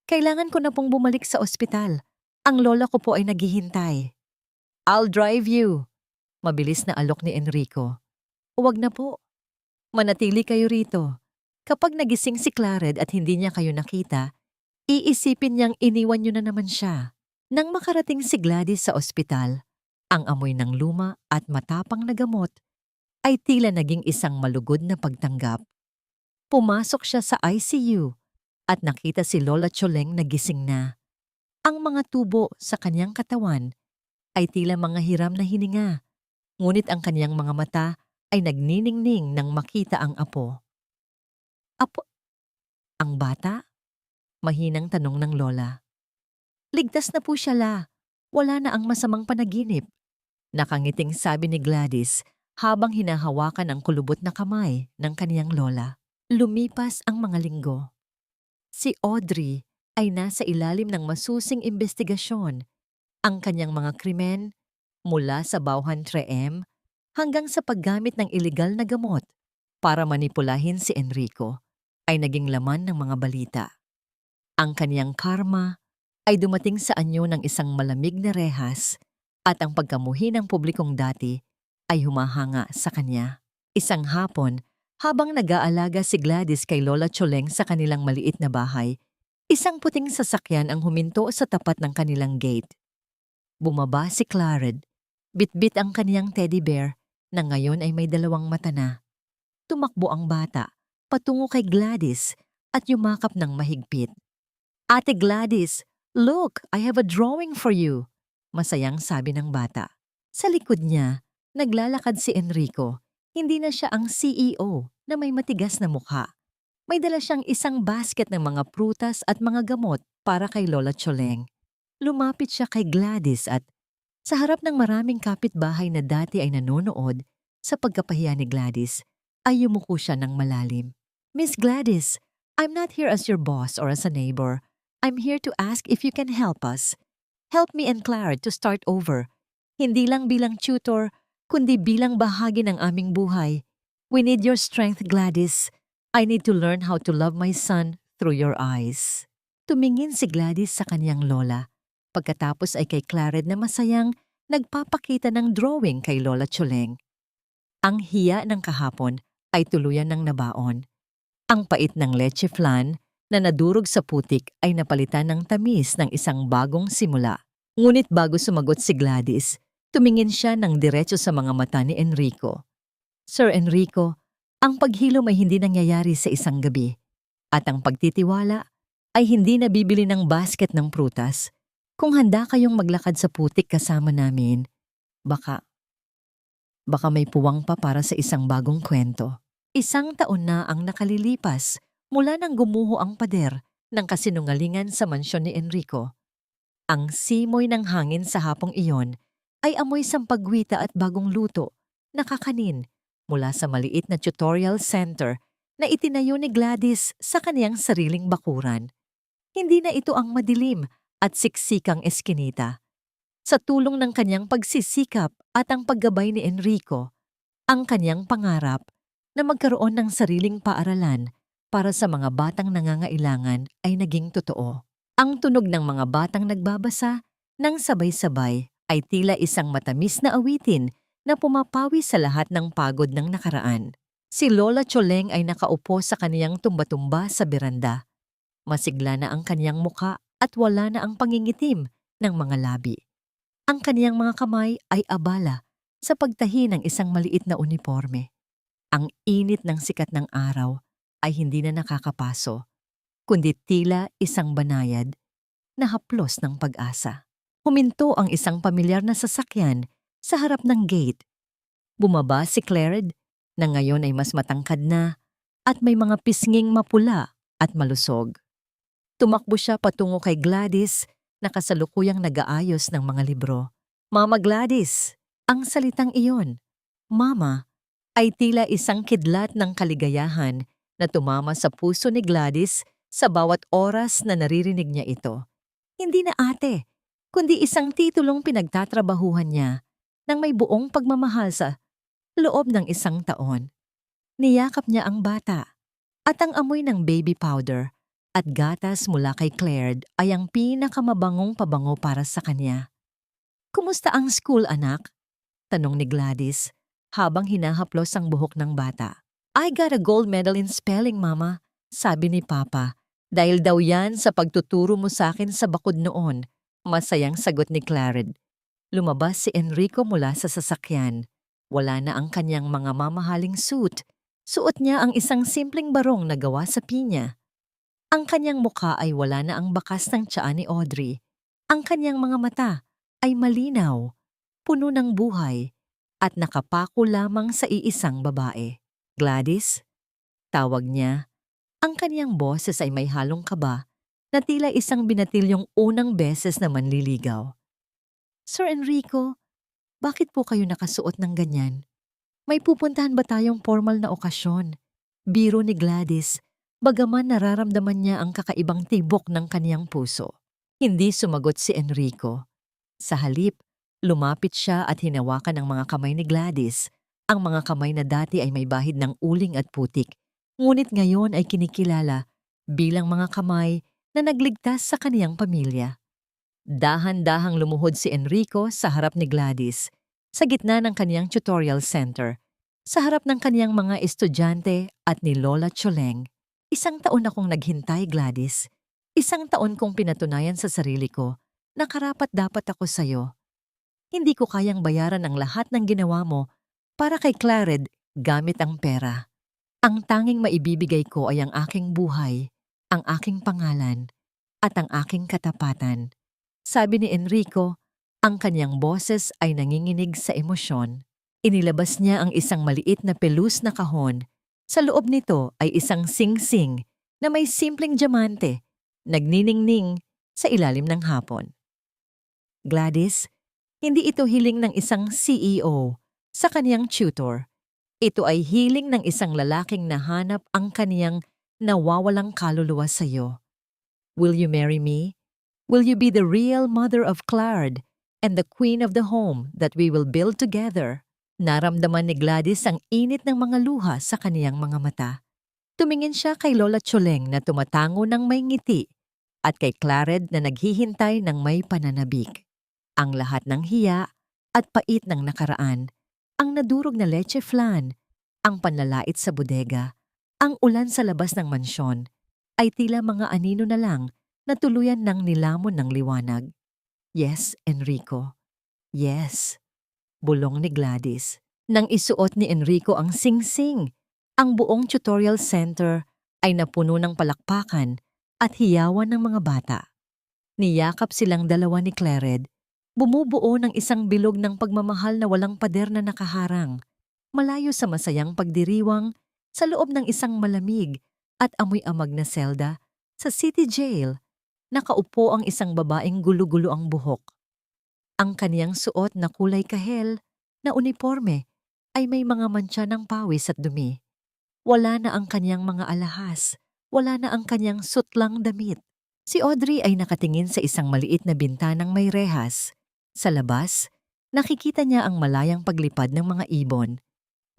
Kailangan ko na pong bumalik sa ospital. Ang lola ko po ay naghihintay. I'll drive you. Mabilis na alok ni Enrico. Huwag na po. Manatili kayo rito. Kapag nagising si Clared at hindi niya kayo nakita, iisipin niyang iniwan niyo na naman siya. Nang makarating si Gladys sa ospital, ang amoy ng luma at matapang na gamot ay tila naging isang malugod na pagtanggap. Pumasok siya sa ICU at nakita si Lola Choleng na gising na. Ang mga tubo sa kanyang katawan ay tila mga hiram na hininga, ngunit ang kanyang mga mata ay nagniningning nang makita ang apo. Apo? Ang bata? Mahinang tanong ng lola. Ligtas na po siya la. Wala na ang masamang panaginip. Nakangiting sabi ni Gladys habang hinahawakan ang kulubot na kamay ng kaniyang lola. Lumipas ang mga linggo. Si Audrey ay nasa ilalim ng masusing investigasyon. Ang kanyang mga krimen, mula sa bauhan 3M hanggang sa paggamit ng ilegal na gamot para manipulahin si Enrico, ay naging laman ng mga balita. Ang kaniyang karma ay dumating sa anyo ng isang malamig na rehas at ang pagkamuhi ng publikong dati ay humahanga sa kanya. Isang hapon, habang nag-aalaga si Gladys kay Lola Choleng sa kanilang maliit na bahay, isang puting sasakyan ang huminto sa tapat ng kanilang gate. Bumaba si Clared, bitbit ang kaniyang teddy bear na ngayon ay may 2 mata na. Tumakbo ang bata patungo kay Gladys at yumakap ng mahigpit. Ate Gladys, look, I have a drawing for you, masayang sabi ng bata. Sa likod niya, naglalakad si Enrico. Hindi na siya ang CEO na may matigas na mukha. May dala siyang isang basket ng mga prutas at mga gamot para kay Lola Choleng. Lumapit siya kay Gladys at sa harap ng maraming kapitbahay na dati ay nanonood sa pagkapahiya ni Gladys, ay yumuko siya ng malalim. Miss Gladys, I'm not here as your boss or as a neighbor. I'm here to ask if you can help us. Help me and Clara to start over. Hindi lang bilang tutor, kundi bilang bahagi ng aming buhay. We need your strength, Gladys. I need to learn how to love my son through your eyes. Tumingin si Gladys sa kanyang lola. Pagkatapos ay kay Clared na masayang nagpapakita ng drawing kay Lola Choleng. Ang hiya ng kahapon ay tuluyan ng nabaon. Ang pait ng leche flan na nadurog sa putik ay napalitan ng tamis ng isang bagong simula. Ngunit bago sumagot si Gladys, tumingin siya ng diretso sa mga mata ni Enrico. Sir Enrico, ang paghilom ay hindi nangyayari sa isang gabi. At ang pagtitiwala ay hindi nabibili ng basket ng prutas. Kung handa kayong maglakad sa putik kasama namin, baka may puwang pa para sa isang bagong kwento. 1 taon na ang nakalilipas mula nang gumuho ang pader ng kasinungalingan sa mansyon ni Enrico. Ang simoy ng hangin sa hapong iyon ay amoy sampagwita at bagong luto na kakanin mula sa maliit na tutorial center na itinayo ni Gladys sa kaniyang sariling bakuran. Hindi na ito ang madilim at siksikang eskinita. Sa tulong ng kanyang pagsisikap at ang paggabay ni Enrico, ang kanyang pangarap na magkaroon ng sariling paaralan para sa mga batang nangangailangan ay naging totoo. Ang tunog ng mga batang nagbabasa ng sabay-sabay ay tila isang matamis na awitin na pumapawi sa lahat ng pagod ng nakaraan. Si Lola Choleng ay nakaupo sa kaniyang tumba-tumba sa beranda. Masigla na ang kaniyang muka at wala na ang pangingitim ng mga labi. Ang kaniyang mga kamay ay abala sa pagtahi ng isang maliit na uniforme. Ang init ng sikat ng araw ay hindi na nakakapaso, kundi tila isang banayad na haplos ng pag-asa. Huminto ang isang pamilyar na sasakyan sa harap ng gate. Bumaba si Clared na ngayon ay mas matangkad na at may mga pisnging mapula at malusog. Tumakbo siya patungo kay Gladys na kasalukuyang nag-aayos ng mga libro. Mama Gladys, ang salitang iyon, Mama, ay tila isang kidlat ng kaligayahan na tumama sa puso ni Gladys sa bawat oras na naririnig niya ito. Hindi na ate, kundi isang titulong pinagtatrabahuhan niya nang may buong pagmamahal sa loob ng 1 taon. Niyakap niya ang bata at ang amoy ng baby powder at gatas mula kay Clared ay ang pinakamabangong pabango para sa kanya. Kumusta ang school, anak? Tanong ni Gladys habang hinahaplos ang buhok ng bata. I got a gold medal in spelling, Mama, sabi ni Papa. Dahil daw yan sa pagtuturo mo sa akin sa bakod noon. Masayang sagot ni Clared. Lumabas si Enrico mula sa sasakyan. Wala na ang kanyang mga mamahaling suit. Suot niya ang isang simpleng barong na gawa sa pinya. Ang kanyang mukha ay wala na ang bakas ng tiyan ni Audrey. Ang kanyang mga mata ay malinaw, puno ng buhay, at nakapako lamang sa iisang babae. Gladys? Tawag niya. Ang kanyang boses ay may halong kaba na tila isang binatilyong unang beses na manliligaw. Sir Enrico, bakit po kayo nakasuot ng ganyan? May pupuntahan ba tayong formal na okasyon? Biro ni Gladys, bagaman nararamdaman niya ang kakaibang tibok ng kaniyang puso. Hindi sumagot si Enrico. Sa halip, lumapit siya at hinawakan ang mga kamay ni Gladys. Ang mga kamay na dati ay may bahid ng uling at putik, ngunit ngayon ay kinikilala bilang mga kamay na nagligtas sa kaniyang pamilya. Dahan-dahang lumuhod si Enrico sa harap ni Gladys, sa gitna ng kaniyang tutorial center, sa harap ng kaniyang mga estudyante at ni Lola Choleng. 1 taon akong naghintay, Gladys. 1 taon kong pinatunayan sa sarili ko na karapat-dapat ako sa'yo. Hindi ko kayang bayaran ang lahat ng ginawa mo para kay Clared gamit ang pera. Ang tanging maibibigay ko ay ang aking buhay, ang aking pangalan, at ang aking katapatan. Sabi ni Enrico, ang kanyang boses ay nanginginig sa emosyon. Inilabas niya ang isang maliit na pelus na kahon. Sa loob nito ay isang sing-sing na may simpleng diamante, nagniningning sa ilalim ng hapon. Gladys, hindi ito hiling ng isang CEO sa kaniyang tutor. Ito ay hiling ng isang lalaking nahanap ang kaniyang nawawalang kaluluwa sa iyo. Will you marry me? Will you be the real mother of Clared and the queen of the home that we will build together? Naramdaman ni Gladys ang init ng mga luha sa kaniyang mga mata. Tumingin siya kay Lola Choleng na tumatango ng may ngiti at kay Clared na naghihintay ng may pananabik. Ang lahat ng hiya at pait ng nakaraan, ang nadurog na leche flan, ang panlalait sa bodega, ang ulan sa labas ng mansyon, ay tila mga anino na lang na tuluyan ng nilamon ng liwanag. Yes, Enrico. Yes. Bulong ni Gladys. Nang isuot ni Enrico ang sing-sing, ang buong tutorial center ay napuno ng palakpakan at hiyawan ng mga bata. Niyakap silang dalawa ni Clared. Bumubuo ng isang bilog ng pagmamahal na walang pader na nakaharang, malayo sa masayang pagdiriwang sa loob ng isang malamig at amoy-amag na selda sa city jail. Nakaupo ang isang babaeng gulo-gulo ang buhok. Ang kaniyang suot na kulay kahel na uniforme ay may mga mantsa ng pawis at dumi. Wala na ang kaniyang mga alahas, wala na ang kaniyang sutlang damit. Si Audrey ay nakatingin sa isang maliit na bintanang may rehas. Sa labas, nakikita niya ang malayang paglipad ng mga ibon.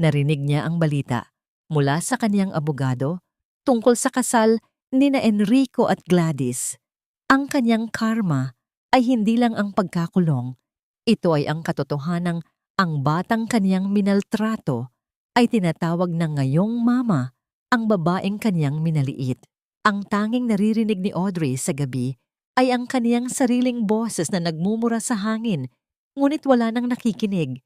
Narinig niya ang balita mula sa kaniyang abogado tungkol sa kasal ni na Enrico at Gladys. Ang kaniyang karma ay hindi lang ang pagkakulong. Ito ay ang katotohanang ang batang kaniyang minaltrato ay tinatawag na ngayong mama ang babaeng kaniyang minaliit. Ang tanging naririnig ni Audrey sa gabi ay ang kaniyang sariling boses na nagmumura sa hangin, ngunit wala nang nakikinig.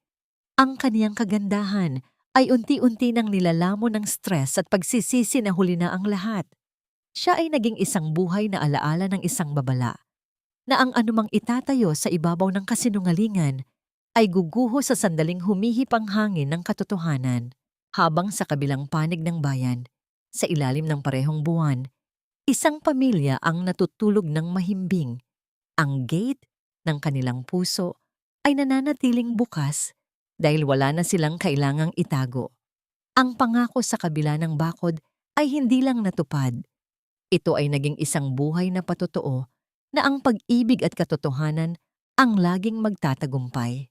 Ang kaniyang kagandahan ay unti-unti nang nilalamon ng stress at pagsisisi na huli na ang lahat. Siya ay naging isang buhay na alaala ng isang babala, na ang anumang itatayo sa ibabaw ng kasinungalingan ay guguho sa sandaling humihip ang hangin ng katotohanan. Habang sa kabilang panig ng bayan, sa ilalim ng parehong buwan, isang pamilya ang natutulog ng mahimbing. Ang gate ng kanilang puso ay nananatiling bukas dahil wala na silang kailangang itago. Ang pangako sa kabila ng bakod ay hindi lang natupad. Ito ay naging isang buhay na patotoo na ang pag-ibig at katotohanan ang laging magtatagumpay.